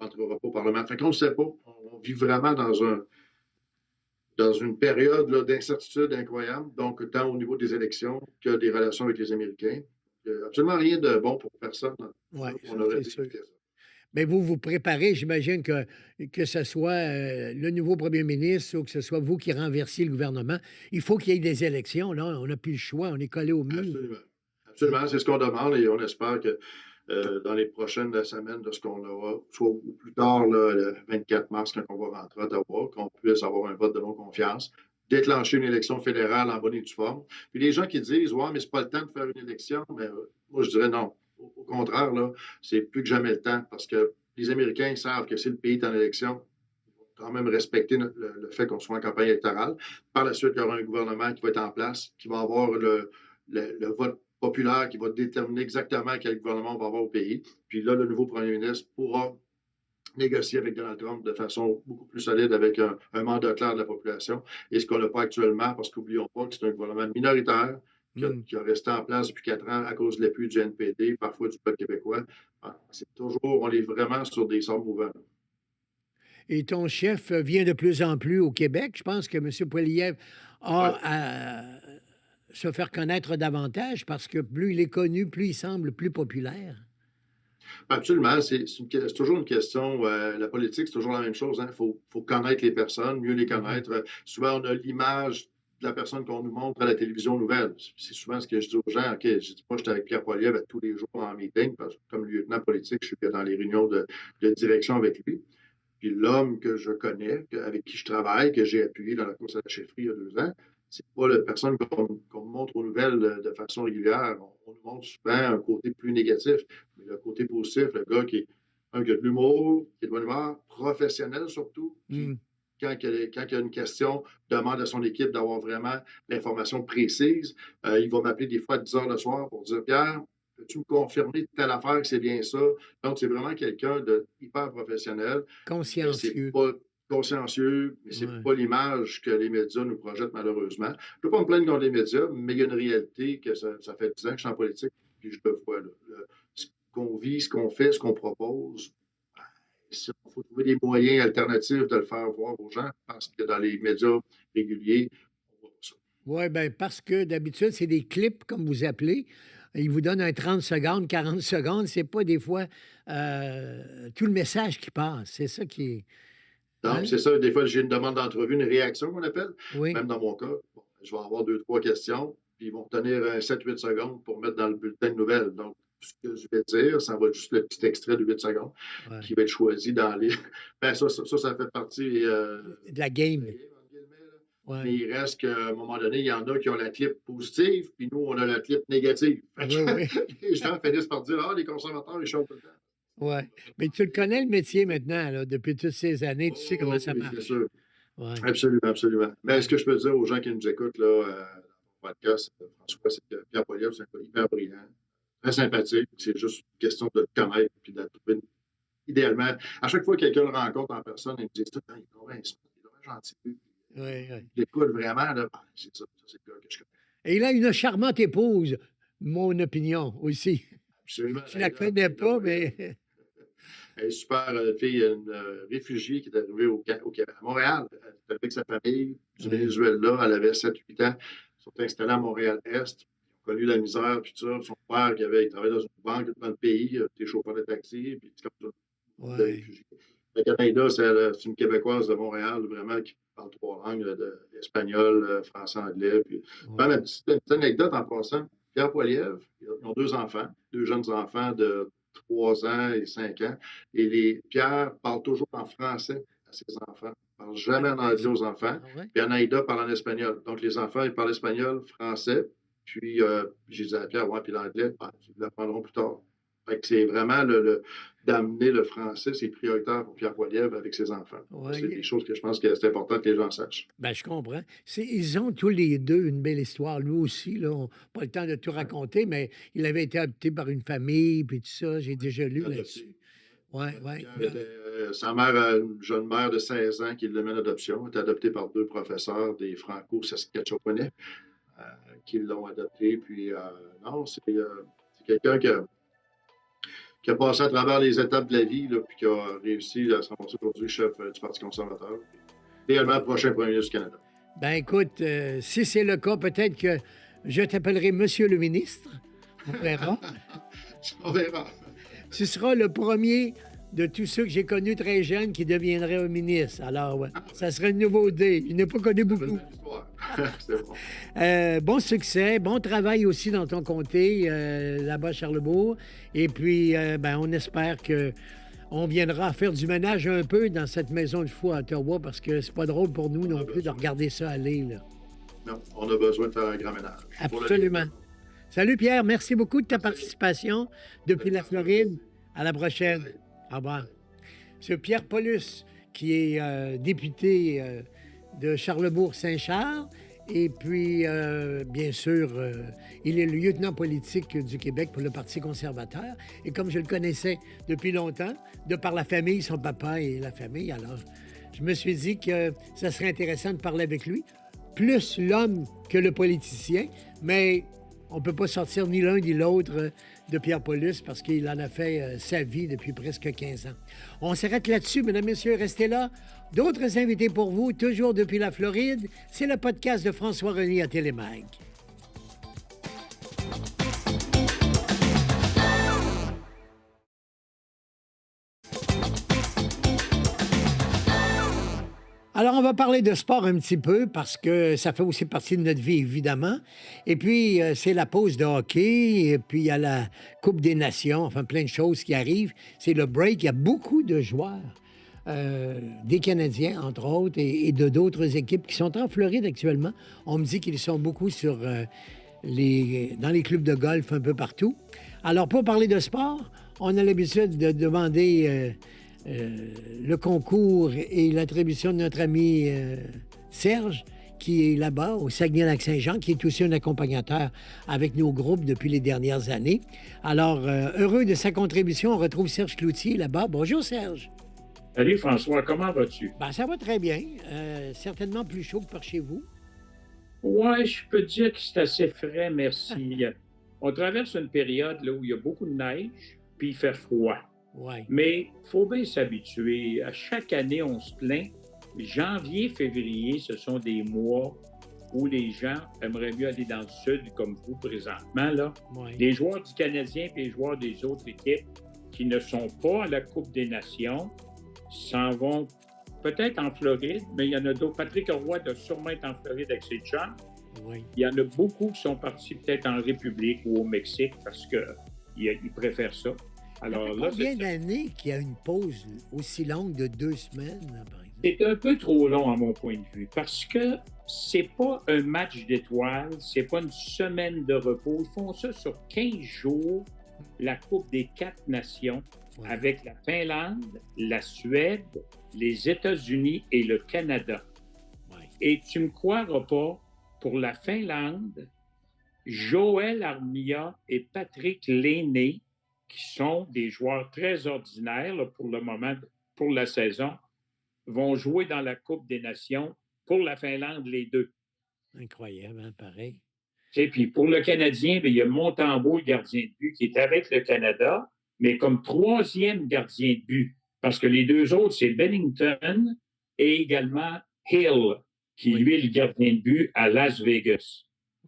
S3: rentrerai pas au Parlement. Fait qu'on ne sait pas. On vit vraiment dans une période d'incertitude incroyable, donc tant au niveau des élections que des relations avec les Américains. Absolument rien de bon pour personne.
S2: Oui,
S3: On aurait
S2: c'est
S3: dû
S2: sûr.
S3: éviter ça.
S2: Mais vous vous préparez, j'imagine que ce soit le nouveau premier ministre ou que ce soit vous qui renversiez le gouvernement. Il faut qu'il y ait des élections. Là, on n'a plus le choix. On est collé au mur.
S3: Absolument. Absolument, c'est ce qu'on demande et on espère que dans les prochaines semaines, de ce qu'on aura, soit ou plus tard, là, le 24 mars, quand on va rentrer à Ottawa, qu'on puisse avoir un vote de non-confiance, déclencher une élection fédérale en bonne et due forme. Puis les gens qui disent, ouais, mais c'est pas le temps de faire une élection, mais moi, je dirais non. Au contraire, là, c'est plus que jamais le temps parce que les Américains ils savent que si le pays est en élection, ils vont quand même respecter le fait qu'on soit en campagne électorale. Par la suite, il y aura un gouvernement qui va être en place, qui va avoir le vote populaire qui va déterminer exactement quel gouvernement on va avoir au pays. Puis là, le nouveau premier ministre pourra négocier avec Donald Trump de façon beaucoup plus solide avec un mandat clair de la population. Et ce qu'on n'a pas actuellement, parce qu'oublions pas que c'est un gouvernement minoritaire qui a resté en place depuis 4 ans à cause de l'appui du NPD, parfois du Bloc québécois. C'est toujours, on est vraiment sur des sorts mouvants.
S2: Et ton chef vient de plus en plus au Québec. Je pense que M. Poilievre a
S3: Ouais.
S2: à se faire connaître davantage parce que plus il est connu, plus il semble plus populaire.
S3: Absolument. C'est toujours une question. La politique, c'est toujours la même chose. Il faut connaître les personnes, mieux les connaître. Souvent, on a l'image de la personne qu'on nous montre à la télévision nouvelle. C'est souvent ce que je dis aux gens. OK, je dis pas, j'étais avec Pierre Poilievre tous les jours en meeting, parce que comme lieutenant politique, je suis dans les réunions de direction avec lui. Puis l'homme que je connais, avec qui je travaille, que j'ai appuyé dans la course à la chefferie il y a 2 ans, c'est pas la personne qu'on montre aux nouvelles de façon régulière. On nous montre souvent un côté plus négatif. Mais le côté positif, le gars qui a de l'humour, qui est de bonne humeur, professionnel surtout, qui, quand il y a une question, demande à son équipe d'avoir vraiment l'information précise. Il va m'appeler des fois à 10 heures le soir pour dire Pierre, peux-tu me confirmer telle affaire que c'est bien ça? Donc, c'est vraiment quelqu'un de hyper professionnel. Mais c'est
S2: Consciencieux.
S3: pas consciencieux, mais c'est pas l'image que les médias nous projettent malheureusement. Je ne peux pas me plaindre dans les médias, mais il y a une réalité que ça fait 10 ans que je suis en politique, puis je le vois. Ce qu'on vit, ce qu'on fait, ce qu'on propose, Il faut trouver des moyens alternatifs de le faire voir aux gens parce que dans les médias réguliers, on voit pas ça.
S2: Oui, bien, parce que d'habitude, c'est des clips, comme vous appelez. Ils vous donnent un 30 secondes, 40 secondes. C'est pas des fois tout le message qui passe. C'est ça qui est.
S3: Donc,
S2: Hein?
S3: c'est ça, des fois, j'ai une demande d'entrevue, une réaction qu'on appelle.
S2: Oui.
S3: Même dans mon cas, bon, je vais avoir 2, 3 questions, puis ils vont me tenir 7, 8 secondes pour mettre dans le bulletin de nouvelles. Donc, ce que je vais dire, ça va être juste le petit extrait de 8 secondes
S2: Ouais.
S3: qui va être choisi dans les. Ben, ça fait partie
S2: De la game.
S3: entre guillemets, là.
S2: Ouais.
S3: Mais il reste qu'à un moment donné, il y en a qui ont la clip positive, puis nous, on a la clip négative. Fait que
S2: Oui, oui.
S3: les gens finissent par dire: Ah, les conservateurs, ils chantent tout le temps.
S2: Oui. Mais tu le connais, le métier maintenant, là, depuis toutes ces années. Tu sais comment ça
S3: Oui,
S2: marche.
S3: bien sûr.
S2: Ouais.
S3: Absolument, absolument. Mais ce que je peux dire aux gens qui nous écoutent là, dans le podcast, François, c'est que Pierre Poilievre, c'est un gars hyper brillant, très sympathique. C'est juste une question de le connaître puis de trouver idéalement. À chaque fois que quelqu'un le rencontre en personne, il me dit tout le temps, il est vraiment gentil.
S2: Oui, oui.
S3: Il écoute vraiment, là, c'est ça, c'est le gars que je connais.
S2: Et il a une charmante épouse, mon opinion aussi.
S3: Absolument.
S2: Je la connais pas, mais.
S3: Elle est super fille, une réfugiée qui est arrivée au Québec, à Montréal. Elle est avec sa famille du
S2: Oui.
S3: Venezuela. Elle avait 7, 8 ans. Ils sont installés à Montréal-Est. Ils ont connu la misère, puis tout ça. Son père, il travaillait dans une banque dans le pays, il était chauffeur de taxi, puis c'est comme ça, de
S2: Oui.
S3: réfugié. Fait qu'Anaïda, c'est une Québécoise de Montréal, vraiment, qui parle 3 langues, espagnol, français, anglais. Puis,
S2: Ouais.
S3: même, c'est une petite anecdote en passant. Pierre Poilievre, ils ont 2 enfants, 2 jeunes enfants de 3 ans et 5 ans. Et Pierre parle toujours en français à ses enfants. Il ne parle jamais en anglais aux enfants.
S2: Ah ouais?
S3: Puis Anaïda parle en espagnol. Donc, les enfants, ils parlent espagnol, français. Puis, j'ai dit à Pierre, ouais, puis l'anglais, ils l'apprendront plus tard. Fait que c'est vraiment d'amener le français, c'est prioritaire pour Pierre Poilievre avec ses enfants.
S2: Ouais.
S3: C'est des choses que je pense que c'est important que les gens sachent.
S2: Ben, je comprends. Ils ont tous les deux une belle histoire. Lui aussi, là, pas le temps de tout raconter, mais il avait été adopté par une famille, puis tout ça. J'ai déjà lu là-dessus. Oui, oui.
S3: Sa mère, une jeune mère de 16 ans qui le met en adoption, est adoptée par 2 professeurs des Franco-Saskatchewanais qui l'ont adopté. Puis, non, c'est quelqu'un qui a passé à travers les étapes de la vie, là, puis qui a réussi à se ramasser aujourd'hui chef du Parti conservateur. Et également prochain premier ministre du Canada.
S2: Ben écoute, si c'est le cas, peut-être que je t'appellerai Monsieur le ministre. On verra.
S3: On verra.
S2: Tu seras le premier de tous ceux que j'ai connus très jeunes qui deviendraient un ministre. Alors, ouais, ça serait une nouveauté. Je n'ai pas connu beaucoup.
S3: C'est bon.
S2: Bon succès, bon travail aussi dans ton comté, là-bas à Charlebourg. Et puis, ben, on espère que on viendra faire du ménage un peu dans cette maison de foi à Ottawa parce que c'est pas drôle pour nous non plus de regarder ça aller. Là.
S3: Non, on a besoin de faire un grand ménage.
S2: Absolument. Salut Pierre, merci beaucoup de ta participation depuis la Floride. À la prochaine. Au revoir. C'est Pierre Paulus, qui est député de Charlebourg-Saint-Charles. Et puis, bien sûr, il est le lieutenant politique du Québec pour le Parti conservateur. Et comme je le connaissais depuis longtemps, de par la famille, son papa et la famille, alors je me suis dit que ça serait intéressant de parler avec lui. Plus l'homme que le politicien, mais on ne peut pas sortir ni l'un ni l'autre de Pierre Paulus parce qu'il en a fait sa vie depuis presque 15 ans. On s'arrête là-dessus, mesdames, messieurs, restez là. D'autres invités pour vous, toujours depuis la Floride, c'est le podcast de François René à Télémag. Alors, on va parler de sport un petit peu parce que ça fait aussi partie de notre vie, évidemment. Et puis, c'est la pause de hockey, et puis il y a la Coupe des Nations, enfin plein de choses qui arrivent. C'est le break. Il y a beaucoup de joueurs, des Canadiens, entre autres, et de d'autres équipes qui sont en Floride actuellement. On me dit qu'ils sont beaucoup dans les clubs de golf un peu partout. Alors, pour parler de sport, on a l'habitude de demander... le concours et l'attribution de notre ami Serge, qui est là-bas au Saguenay-Lac-Saint-Jean, qui est aussi un accompagnateur avec nos groupes depuis les dernières années. Alors, heureux de sa contribution, on retrouve Serge Cloutier là-bas. Bonjour Serge.
S4: Salut François, comment vas-tu?
S2: Ben, ça va très bien. Certainement plus chaud que par chez vous.
S4: Ouais, je peux te dire que c'est assez frais, merci. On traverse une période là, où il y a beaucoup de neige, puis il fait froid.
S2: Oui.
S4: Mais il faut bien s'habituer. À chaque année, on se plaint. Janvier, février, ce sont des mois où les gens aimeraient mieux aller dans le sud, comme vous présentement. Là.
S2: Oui.
S4: Les joueurs du Canadien et les joueurs des autres équipes qui ne sont pas à la Coupe des Nations s'en vont peut-être en Floride, mais il y en a d'autres. Patrick Roy doit sûrement être en Floride avec ses chums.
S2: Oui.
S4: Il y en a beaucoup qui sont partis peut-être en République ou au Mexique parce qu'ils préfèrent ça. Alors là,
S2: combien d'années qu'il y a une pause aussi longue de 2 semaines, là, par exemple?
S4: c'est un peu trop long à mon point de vue parce que c'est pas un match d'étoiles, c'est pas une semaine de repos. Ils font ça sur 15 jours, la Coupe des 4 nations,
S2: Ouais.
S4: avec la Finlande, la Suède, les États-Unis et le Canada.
S2: Ouais.
S4: Et tu me croiras pas, pour la Finlande, Joël Armia et Patrick Lainé, qui sont des joueurs très ordinaires là, pour le moment, pour la saison, vont jouer dans la Coupe des Nations pour la Finlande, les deux.
S2: Incroyable, hein, pareil.
S4: Et puis pour le Canadien, bien, il y a Montembeault, le gardien de but, qui est avec le Canada, mais comme troisième gardien de but, parce que les deux autres, c'est Bennington et également Hill, qui
S2: Oui.
S4: lui est le gardien de but à Las Vegas.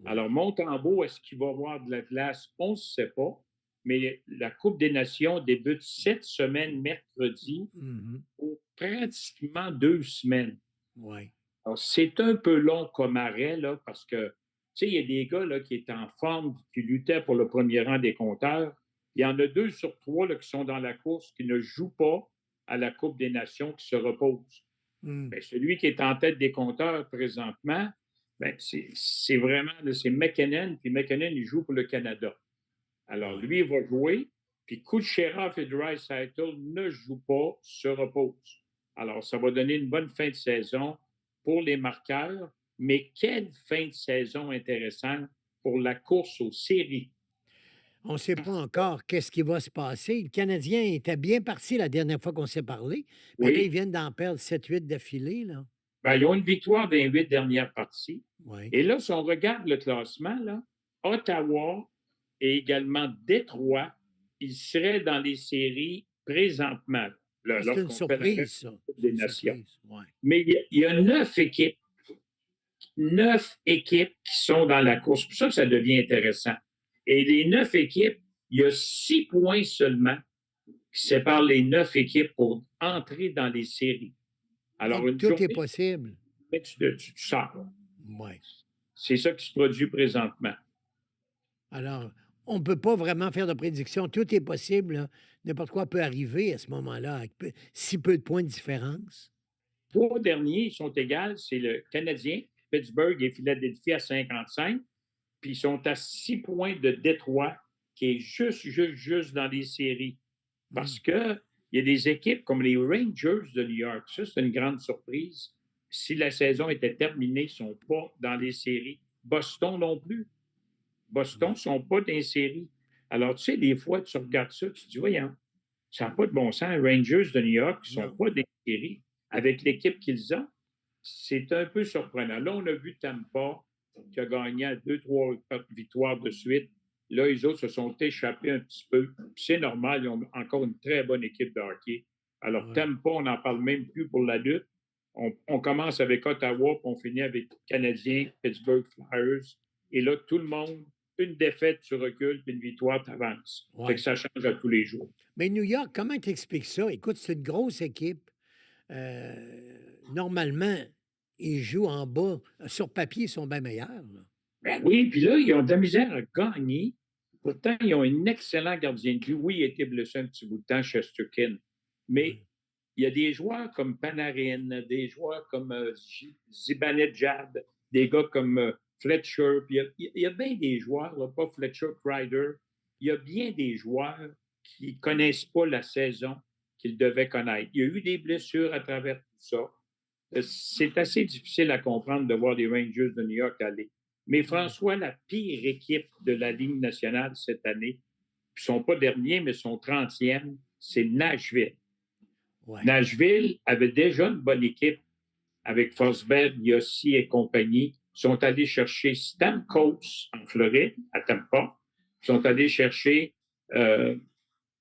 S4: Alors, Montembeault, est-ce qu'il va avoir de la glace? On ne sait pas. Mais la Coupe des Nations débute cette semaine, mercredi,
S2: Mhm.
S4: pour pratiquement 2 semaines.
S2: Oui.
S4: Alors, c'est un peu long comme arrêt, là, parce que, tu sais, il y a des gars là, qui étaient en forme, qui luttaient pour le premier rang des compteurs. Il y en a 2 sur 3 là, qui sont dans la course, qui ne jouent pas à la Coupe des Nations, qui se reposent.
S2: Mm.
S4: Bien, celui qui est en tête des compteurs présentement, bien, c'est vraiment, là, c'est McKinnon, puis McKinnon, il joue pour le Canada. Alors, lui, il va jouer, puis Kucherov et Draisaitl ne jouent pas, se reposent. Alors, ça va donner une bonne fin de saison pour les marqueurs, mais quelle fin de saison intéressante pour la course aux séries.
S2: On ne sait pas encore qu'est-ce qui va se passer. Le Canadien était bien parti la dernière fois qu'on s'est parlé. Mais là, ils
S4: Oui,
S2: viennent d'en perdre 7-8 d'affilée, là.
S4: ben, ils ont une victoire dans les 8 dernières parties.
S2: Oui.
S4: Et là, si on regarde le classement, là, Ottawa et également Détroit, ils seraient dans les séries présentement, là,
S2: C'est une
S4: lorsqu'on fait la
S2: surprise, ça.
S4: Coupe
S2: C'est
S4: des
S2: une
S4: Nations.
S2: surprise. Ouais.
S4: Mais il y a 9 équipes qui sont dans la course. C'est pour ça que ça devient intéressant. Et les 9 équipes, il y a 6 points seulement qui séparent les 9 équipes pour entrer dans les séries. Alors,
S2: Donc,
S4: une
S2: tout est
S4: journée,
S2: possible.
S4: tu sors.
S2: Oui.
S4: C'est ça qui se produit présentement.
S2: Alors, on ne peut pas vraiment faire de prédiction. Tout est possible, là. N'importe quoi peut arriver à ce moment-là, avec si peu de points de différence.
S4: 3 derniers, ils sont égaux. C'est le Canadien, Pittsburgh et Philadelphie à 55. Puis ils sont à 6 points de Détroit, qui est juste dans les séries. Parce que il y a des équipes comme les Rangers de New York. Ça, c'est une grande surprise. Si la saison était terminée, ils ne sont pas dans les séries. Boston non plus. Boston ne sont pas dans les séries. Alors, tu sais, des fois, tu regardes ça, tu te dis, voyons, ça n'a pas de bon sens. Les Rangers de New York ne sont
S2: Non.
S4: pas dans les séries. Avec l'équipe qu'ils ont, c'est un peu surprenant. Là, on a vu Tampa qui a gagné à 2-3 victoires de suite. Là, les autres se sont échappés un petit peu. Puis c'est normal, ils ont encore une très bonne équipe de hockey. Alors,
S2: Ouais.
S4: Tampa, on n'en parle même plus pour la lutte. On commence avec Ottawa, puis on finit avec Canadiens, Pittsburgh Flyers. Et là, tout le monde, une défaite, tu recules, puis une victoire, tu avances.
S2: Ouais.
S4: Fait que ça change à tous les jours.
S2: Mais New York, comment tu expliques ça? Écoute, c'est une grosse équipe. Normalement, ils jouent en bas. Sur papier, ils sont bien meilleurs, là.
S4: Ben oui, puis là, ils ont de la misère à gagner. Pourtant, ils ont un excellent gardien de but. Oui, il a été blessé un petit bout de temps, Shesterkin. Mais il y a des joueurs comme Panarin, des joueurs comme Zibanejad, des gars comme Fletcher. Puis il y a bien des joueurs, là, pas Fletcher, Kreider. Il y a bien des joueurs qui ne connaissent pas la saison qu'ils devaient connaître. Il y a eu des blessures à travers tout ça. C'est assez difficile à comprendre de voir les Rangers de New York aller. Mais François, la pire équipe de la Ligue nationale cette année, ils ne sont pas derniers, mais sont 30e, c'est Nashville.
S2: Ouais.
S4: Nashville avait déjà une bonne équipe avec Forsberg, Yossi et compagnie. Ils sont allés chercher Stamkos en Floride, à Tampa. Ils sont allés chercher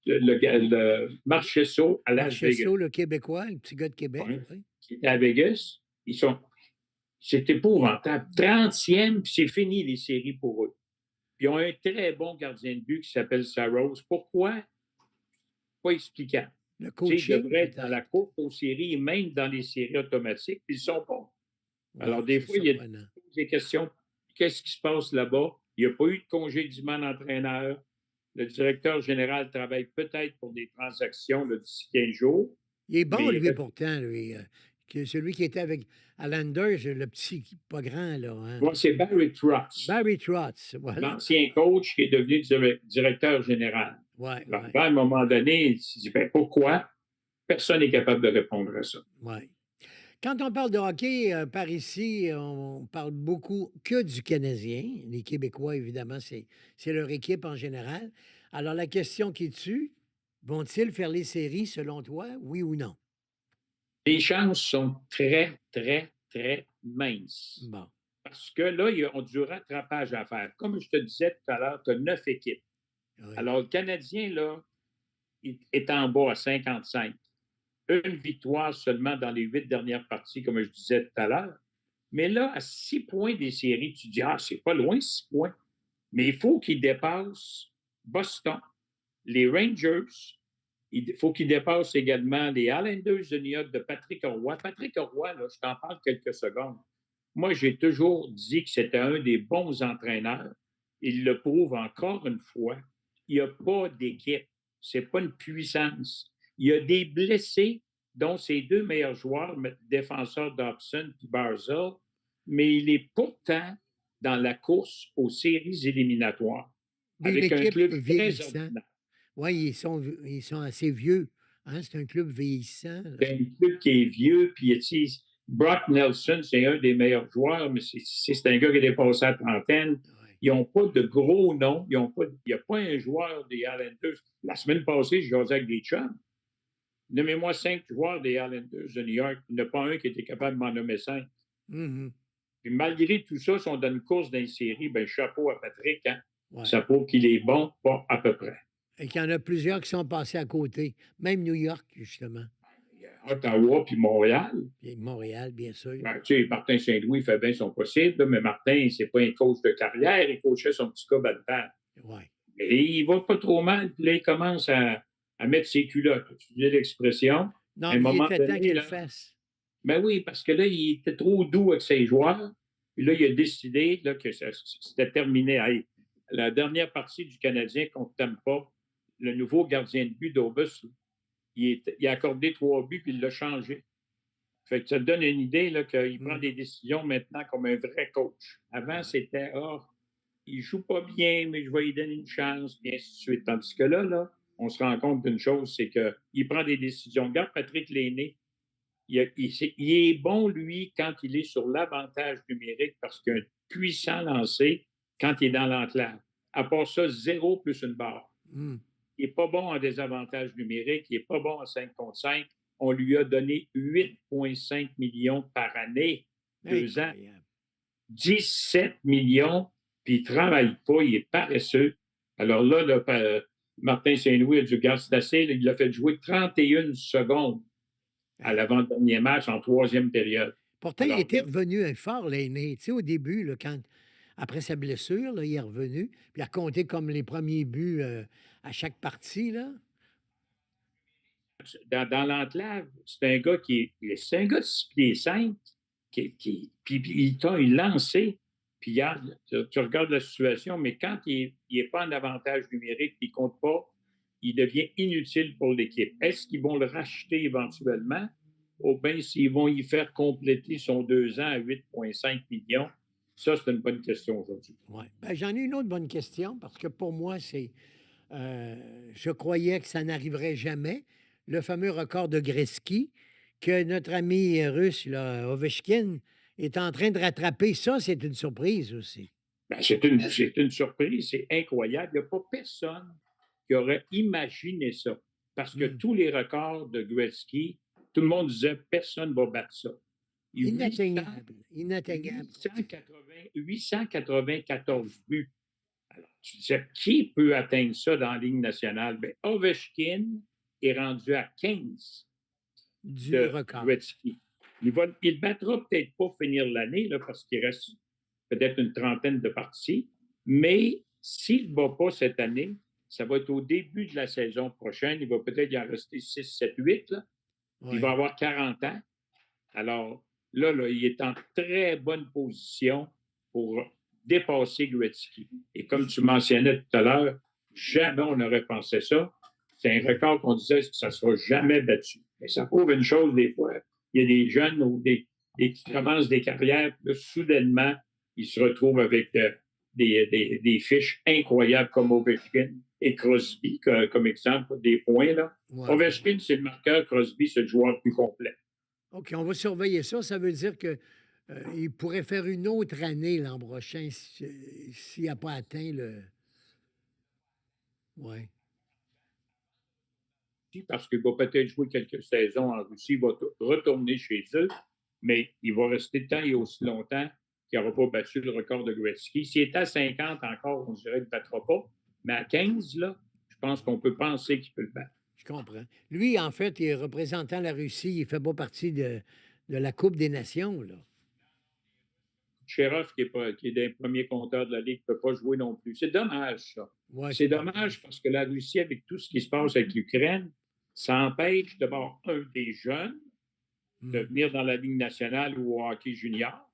S4: le Marchesso à Las Vegas.
S2: Marchesso, le Québécois, le petit gars de Québec.
S4: Ouais.
S2: Oui.
S4: Qui était à Vegas. C'est épouvantable. 30e, puis c'est fini les séries pour eux. Puis ils ont un très bon gardien de but qui s'appelle Saros. Pourquoi? Pas explicable.
S2: Le
S4: Ils
S2: coaching,
S4: devraient être dans
S2: peut-être.
S4: la course aux séries et même dans les séries automatiques, puis ils ne sont pas. Alors,
S2: Ouais,
S4: des
S2: c'est
S4: fois, il y a
S2: surprenant.
S4: des questions. Qu'est-ce qui se passe là-bas? Il n'y a pas eu de congédiement d'entraîneur. Le directeur général travaille peut-être pour des transactions là, d'ici 15 jours.
S2: Il est bon,
S4: Mais
S2: lui, pourtant, lui. Celui qui était avec Islanders, le petit, pas grand, là. Hein?
S4: moi, c'est Barry Trotz,
S2: Barry Trotz, voilà.
S4: l'ancien coach qui est devenu directeur général.
S2: Ouais,
S4: Alors,
S2: ouais,
S4: à un moment donné, il s'est dit, ben, pourquoi? Personne n'est capable de répondre à ça.
S2: ouais. Quand on parle de hockey, par ici, on parle beaucoup que du Canadien. Les Québécois, évidemment, c'est leur équipe en général. Alors, la question qui tue, vont-ils faire les séries selon toi, oui ou non?
S4: Les chances sont très, très, très minces.
S2: Bon.
S4: Parce que là, ils ont du rattrapage à faire. Comme je te disais tout à l'heure, tu as 9 équipes.
S2: Oui.
S4: Alors, le Canadien, là, il est en bas à 55. Une victoire seulement dans les 8 dernières parties, comme je disais tout à l'heure. Mais là, à 6 points des séries, tu dis, ah, c'est pas loin, 6 points. Mais il faut qu'il dépasse Boston, les Rangers. Il faut qu'il dépasse également les Islanders de New York de Patrick Roy. Patrick Roy, là, je t'en parle quelques secondes. Moi, j'ai toujours dit que c'était un des bons entraîneurs. Il le prouve encore une fois. Il n'y a pas d'équipe. Ce n'est pas une puissance. Il y a des blessés, dont ses deux meilleurs joueurs, défenseurs Dobson et Barzell, mais il est pourtant dans la course aux séries éliminatoires.
S2: Une
S4: Avec un
S2: équipe
S4: club très
S2: vieillissant.
S4: ordinaire.
S2: Oui, ils sont assez vieux. Hein? C'est un club vieillissant.
S4: C'est un club qui est vieux, puis tu sais, Brock Nelson, c'est un des meilleurs joueurs, mais c'est un gars qui est dépassé à la trentaine.
S2: Ouais.
S4: Ils n'ont pas de gros noms. Il n'y a pas un joueur des Islanders. La semaine passée, je jasais avec des chums. Nommez-moi 5 joueurs des Islanders de New York. Il n'y en a pas un qui était capable de m'en nommer 5.
S2: Mhm.
S4: Puis malgré tout ça, ils sont dans une course dans les séries. Ben, chapeau à Patrick. Hein?
S2: Ouais.
S4: Chapeau qu'il est bon, pas à peu près.
S2: Et qu'il y en a plusieurs qui sont passés à côté. Même New York, justement.
S4: Il y a Ottawa puis Montréal.
S2: Et Montréal, bien sûr.
S4: Ben, tu sais, Martin Saint-Louis fait bien son possible, là, mais Martin, c'est pas un coach de carrière. Il coachait son petit gars battant.
S2: Ouais.
S4: Et il va pas trop mal. Puis là, il commence à mettre ses culottes. Tu dis l'expression.
S2: Non,
S4: À un
S2: mais il
S4: moment
S2: était temps
S4: donné,
S2: qu'il le
S4: là,
S2: fasse.
S4: ben oui, parce que là, il était trop doux avec ses joueurs. Puis là, il a décidé là, que c'était terminé. Hey, la dernière partie du Canadien contre Tampa, le nouveau gardien de but d'Aubus, il a accordé 3 buts puis il l'a changé. Fait que ça te donne une idée là, qu'il prend des décisions maintenant comme un vrai coach. Avant, c'était il joue pas bien, mais je vais lui donner une chance, puis ainsi de suite. Tandis que là, on se rend compte d'une chose, c'est qu'il prend des décisions. Regarde Patrick Lainé. Il est bon, lui, quand il est sur l'avantage numérique parce qu'il a un puissant lancé quand il est dans l'enclave. À part ça, 0 plus une barre.
S2: Mm.
S4: Il n'est pas bon en désavantage numérique. Il n'est pas bon en 5 contre 5. On lui a donné 8,5 millions par année, 2 ans. 17 millions, puis il ne travaille pas, il est paresseux. Alors là, Martin Saint-Louis a dû garder assez. Il l'a fait jouer 31 secondes à l'avant-dernier match en 3e période.
S2: Pourtant, il était revenu un fort, l'aîné. Tu sais, au début, là, après sa blessure, là, il est revenu. Puis il a compté comme les premiers buts à chaque partie. Là.
S4: Dans l'enclave, c'est un gars c'est un gars de 6 pieds 5 puis il t'a lancé. Puis regarde, tu regardes la situation, mais quand il n'est pas en avantage numérique, il ne compte pas, il devient inutile pour l'équipe. Est-ce qu'ils vont le racheter éventuellement? Ou bien s'ils vont y faire compléter son 2 ans à 8,5 millions? Ça, c'est une bonne question aujourd'hui.
S2: Ouais. Ben, j'en ai une autre bonne question, parce que pour moi, c'est je croyais que ça n'arriverait jamais. Le fameux record de Gretzky, que notre ami russe, là, Ovechkin, est en train de rattraper. Ça, c'est une surprise aussi.
S4: Ben, c'est une surprise, c'est incroyable. Il n'y a pas personne qui aurait imaginé ça. Parce que tous les records de Gretzky, tout le monde disait personne ne va battre ça.
S2: Inatteignable. Inatteignable.
S4: 894 buts. Alors, tu disais, qui peut atteindre ça dans la Ligue nationale? Bien, Ovechkin est rendu à 15
S2: Du
S4: de
S2: record.
S4: Gretzky. Il ne battra peut-être pas finir l'année, là, parce qu'il reste peut-être une trentaine de parties, mais s'il ne bat pas cette année, ça va être au début de la saison prochaine. Il va peut-être y en rester 6, 7, 8. Là. Il va avoir 40 ans. Alors là, il est en très bonne position pour dépasser Gretzky. Et comme tu mentionnais tout à l'heure, jamais on n'aurait pensé ça. C'est un record qu'on disait que ça ne sera jamais battu. Mais ça prouve une chose des fois. Il y a des jeunes ou qui commencent des carrières, là, soudainement, ils se retrouvent avec des fiches incroyables comme Ovechkin et Crosby, comme exemple, des points. Là.
S2: Ouais.
S4: Ovechkin, c'est le marqueur. Crosby, c'est le joueur plus complet.
S2: OK, on va surveiller ça. Ça veut dire que il pourrait faire une autre année l'an prochain s'il n'a pas atteint le. Oui.
S4: Parce qu'il va peut-être jouer quelques saisons en Russie, il va retourner chez eux, mais il va rester tant et aussi longtemps qu'il n'aura pas battu le record de Gretzky. S'il est à 50 encore, on dirait qu'il ne battra pas. Mais à 15, là, je pense qu'on peut penser qu'il peut le battre.
S2: Je comprends. Lui, en fait, il est représentant la Russie. Il ne fait pas partie de la Coupe des Nations, là.
S4: Cherov, qui est d'un premier compteur de la Ligue, ne peut pas jouer non plus. C'est dommage, ça.
S2: Ouais,
S4: c'est dommage parce que la Russie, avec tout ce qui se passe avec l'Ukraine, ça empêche d'abord des jeunes de venir dans la Ligue nationale ou au hockey junior.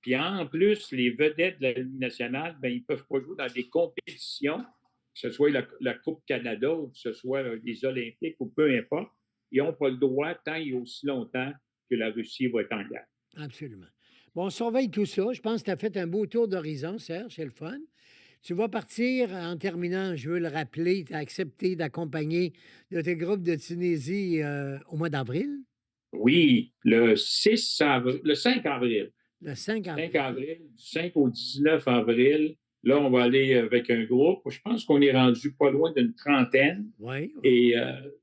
S4: Puis en plus, les vedettes de la Ligue nationale, ben, ils ne peuvent pas jouer dans des compétitions, que ce soit la Coupe Canada ou que ce soit les Olympiques ou peu importe. Ils n'ont pas le droit tant et aussi longtemps que la Russie va être en guerre.
S2: Absolument. Bon, on surveille tout ça. Je pense que tu as fait un beau tour d'horizon, Serge, c'est le fun. Tu vas partir, en terminant, je veux le rappeler, tu as accepté d'accompagner notre groupe de Tunisie au mois d'avril.
S4: Oui, le 5 avril.
S2: Le 5 avril.
S4: 5 avril, du 5 au 19 avril. Là, on va aller avec un groupe. Je pense qu'on est rendu pas loin d'une trentaine.
S2: Oui.
S4: Et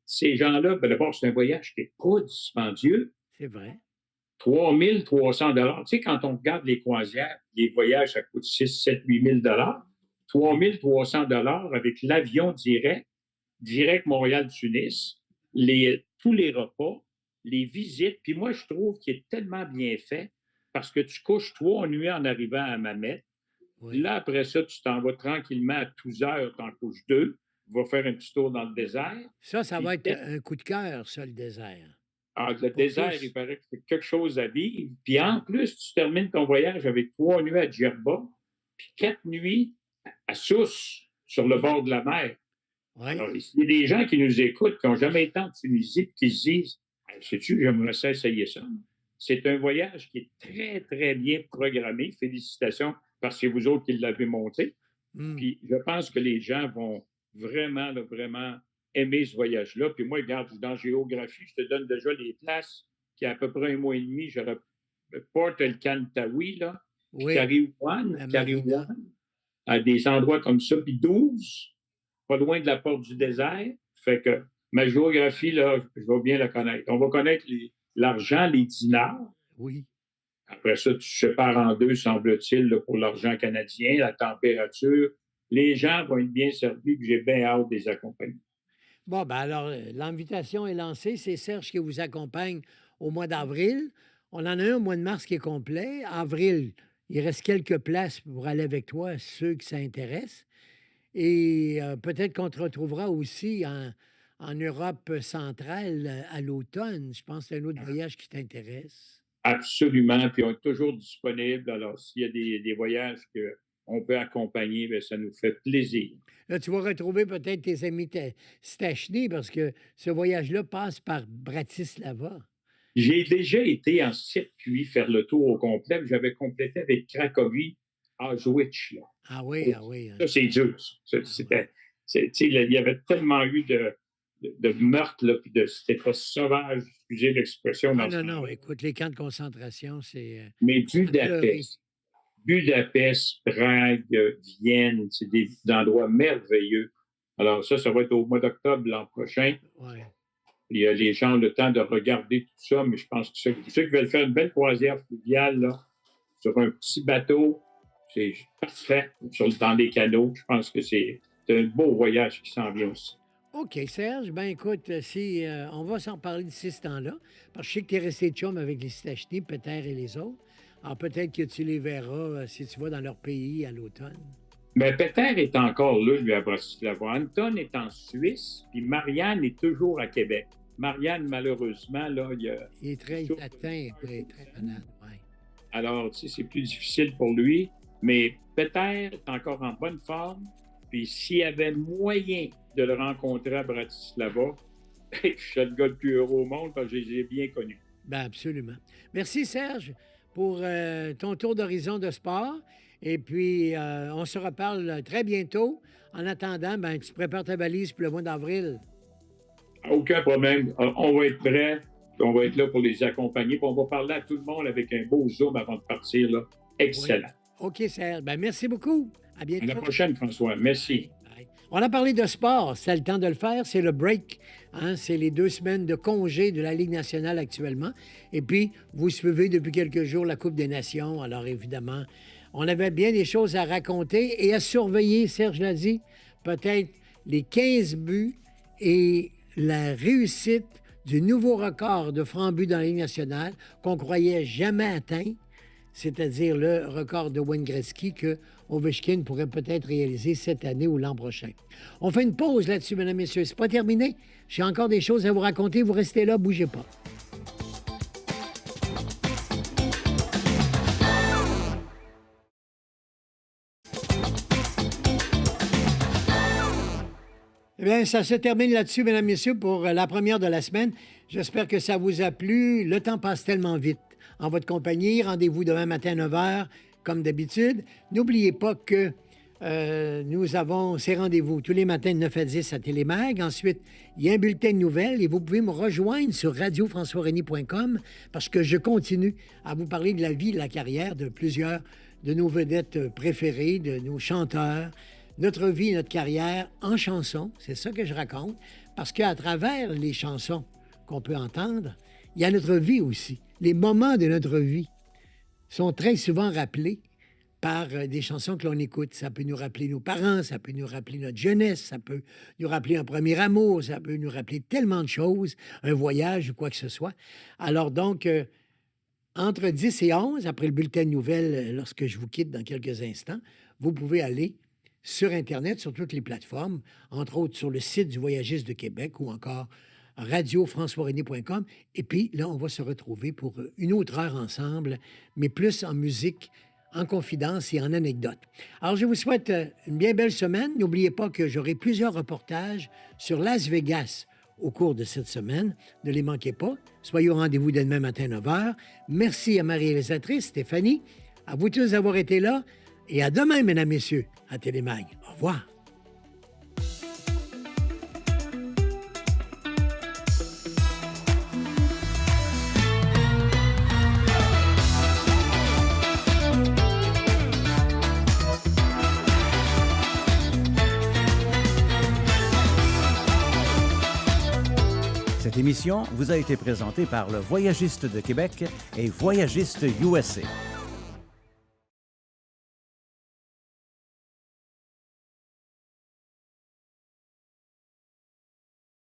S4: ces gens-là, ben, d'abord, c'est un voyage qui n'est pas dispendieux.
S2: C'est vrai.
S4: 3 300 $. Tu sais, quand on regarde les croisières, les voyages, ça coûte 6, 7, 8 000 $. 3 300 $ avec l'avion direct Montréal-Tunis, tous les repas, les visites. Puis moi, je trouve qu'il est tellement bien fait parce que tu couches 3 nuits en arrivant à Mamet. Oui. Là, après ça, tu t'en vas tranquillement à 12 heures, tu en couches 2. Tu vas faire un petit tour dans le désert.
S2: Ça va être un coup de cœur, ça, le désert.
S4: Ah, le désert, il paraît que c'est quelque chose à vivre. Puis en plus, tu termines ton voyage avec 3 nuits à Djerba, puis 4 nuits à Sousse, sur le bord de la mer.
S2: Oui.
S4: Alors, il y a des gens qui nous écoutent, qui n'ont jamais été en Tunisie, et qui se disent sais-tu, j'aimerais ça essayer ça. C'est un voyage qui est très, très bien programmé. Félicitations, parce que c'est vous autres qui l'avez monté. Puis je pense que les gens vont vraiment, là, vraiment aimer ce voyage-là. Puis moi, regarde, dans géographie, je te donne déjà les places qui a à peu près un mois et demi. J'aurais Port El Kantaoui, là, puis Kariouane, à des endroits comme ça, puis 12, pas loin de la porte du désert. Fait que ma géographie, là, je vais bien la connaître. On va connaître l'argent, les dinars.
S2: Oui.
S4: Après ça, tu sépares en deux, semble-t-il, là, pour l'argent canadien, la température. Les gens vont être bien servis, puis j'ai bien hâte de les accompagner.
S2: Bon, ben alors, l'invitation est lancée. C'est Serge qui vous accompagne au mois d'avril. On en a un au mois de mars qui est complet. Avril, il reste quelques places pour aller avec toi, ceux qui s'intéressent. Et peut-être qu'on te retrouvera aussi en Europe centrale à l'automne. Je pense que c'est un autre voyage qui t'intéresse.
S4: Absolument. Puis on est toujours disponible. Alors, s'il y a des voyages qu'on peut accompagner, bien, ça nous fait plaisir.
S2: Là, tu vas retrouver peut-être tes amis Stachny parce que ce voyage-là passe par Bratislava. J'ai
S4: déjà été en circuit faire le tour au complet. J'avais complété avec Cracovie, Auschwitz. Là.
S2: Ah oui, ah oui.
S4: Ça, c'est dur. Il y avait tellement eu de meurtres, là, puis c'était pas sauvage, excusez l'expression.
S2: Non, écoute, les camps de concentration, c'est...
S4: Mais Budapest, Prague, Vienne, c'est des endroits merveilleux. Alors ça va être au mois d'octobre l'an prochain.
S2: Ouais.
S4: Les gens ont le temps de regarder tout ça, mais je pense que ceux qui veulent faire une belle croisière fluviale, là, sur un petit bateau, C'est parfait dans les canaux. Je pense que c'est un beau voyage qui s'en vient aussi.
S2: OK, Serge. Ben écoute, si, on va s'en parler d'ici ce temps-là. Parce que je sais que tu es resté de chum avec les Stachny, Peter et les autres. Alors peut-être que tu les verras si tu vas dans leur pays à l'automne.
S4: Mais Peter est encore là, lui, à Bratislava. Anton est en Suisse, puis Marianne est toujours à Québec. Marianne, malheureusement, là,
S2: il est très atteint, très malade, oui.
S4: Alors, tu sais, c'est plus difficile pour lui. Mais Peter est encore en bonne forme. Puis s'il y avait moyen de le rencontrer à Bratislava, je suis le gars le plus heureux au monde parce que je les ai bien connus.
S2: Bien, absolument. Merci, Serge, pour ton tour d'horizon de sport. Et puis, on se reparle très bientôt. En attendant, ben, tu prépares ta valise pour le mois d'avril.
S4: Aucun problème. On va être prêts. On va être là pour les accompagner. Puis on va parler à tout le monde avec un beau zoom avant de partir. Là. Excellent.
S2: Oui. OK, Serge. Ben, merci beaucoup. À bientôt.
S4: À la prochaine, François. Merci.
S2: Bye. On a parlé de sport. C'est le temps de le faire. C'est le break. Hein? C'est les 2 semaines de congé de la Ligue nationale actuellement. Et puis, vous suivez depuis quelques jours la Coupe des Nations. Alors, évidemment, on avait bien des choses à raconter et à surveiller, Serge l'a dit, peut-être les 15 buts et la réussite du nouveau record de francs-buts dans la Ligue nationale qu'on croyait jamais atteint, c'est-à-dire le record de Wayne Gretzky que Ovechkin pourrait peut-être réaliser cette année ou l'an prochain. On fait une pause là-dessus, mesdames et messieurs. C'est pas terminé. J'ai encore des choses à vous raconter. Vous restez là, bougez pas. Eh bien, ça se termine là-dessus, mesdames et messieurs, pour la première de la semaine. J'espère que ça vous a plu. Le temps passe tellement vite. En votre compagnie, rendez-vous demain matin à 9 h, comme d'habitude. N'oubliez pas que nous avons ces rendez-vous tous les matins de 9 à 10 à Télémag. Ensuite, il y a un bulletin de nouvelles et vous pouvez me rejoindre sur radiofrançoisreny.com parce que je continue à vous parler de la vie et de la carrière de plusieurs de nos vedettes préférées, de nos chanteurs, notre vie, notre carrière en chansons. C'est ça que je raconte parce qu'à travers les chansons qu'on peut entendre, il y a notre vie aussi. Les moments de notre vie sont très souvent rappelés par des chansons que l'on écoute. Ça peut nous rappeler nos parents, ça peut nous rappeler notre jeunesse, ça peut nous rappeler un premier amour, ça peut nous rappeler tellement de choses, un voyage ou quoi que ce soit. Alors donc, entre 10 et 11, après le bulletin de nouvelles, lorsque je vous quitte dans quelques instants, vous pouvez aller sur Internet, sur toutes les plateformes, entre autres sur le site du Voyagiste de Québec ou encore radiofrançoisreny.com. Et puis là, on va se retrouver pour une autre heure ensemble, mais plus en musique, en confidence et en anecdote. Alors, je vous souhaite une bien belle semaine. N'oubliez pas que j'aurai plusieurs reportages sur Las Vegas au cours de cette semaine. Ne les manquez pas. Soyez au rendez-vous dès demain matin à 9 h. Merci à Marie-Réalisatrice Stéphanie, à vous tous d'avoir été là. Et à demain, mesdames, messieurs, à Télémag. Au revoir.
S1: Cette émission vous a été présentée par le Voyagiste de Québec et Voyagiste USA.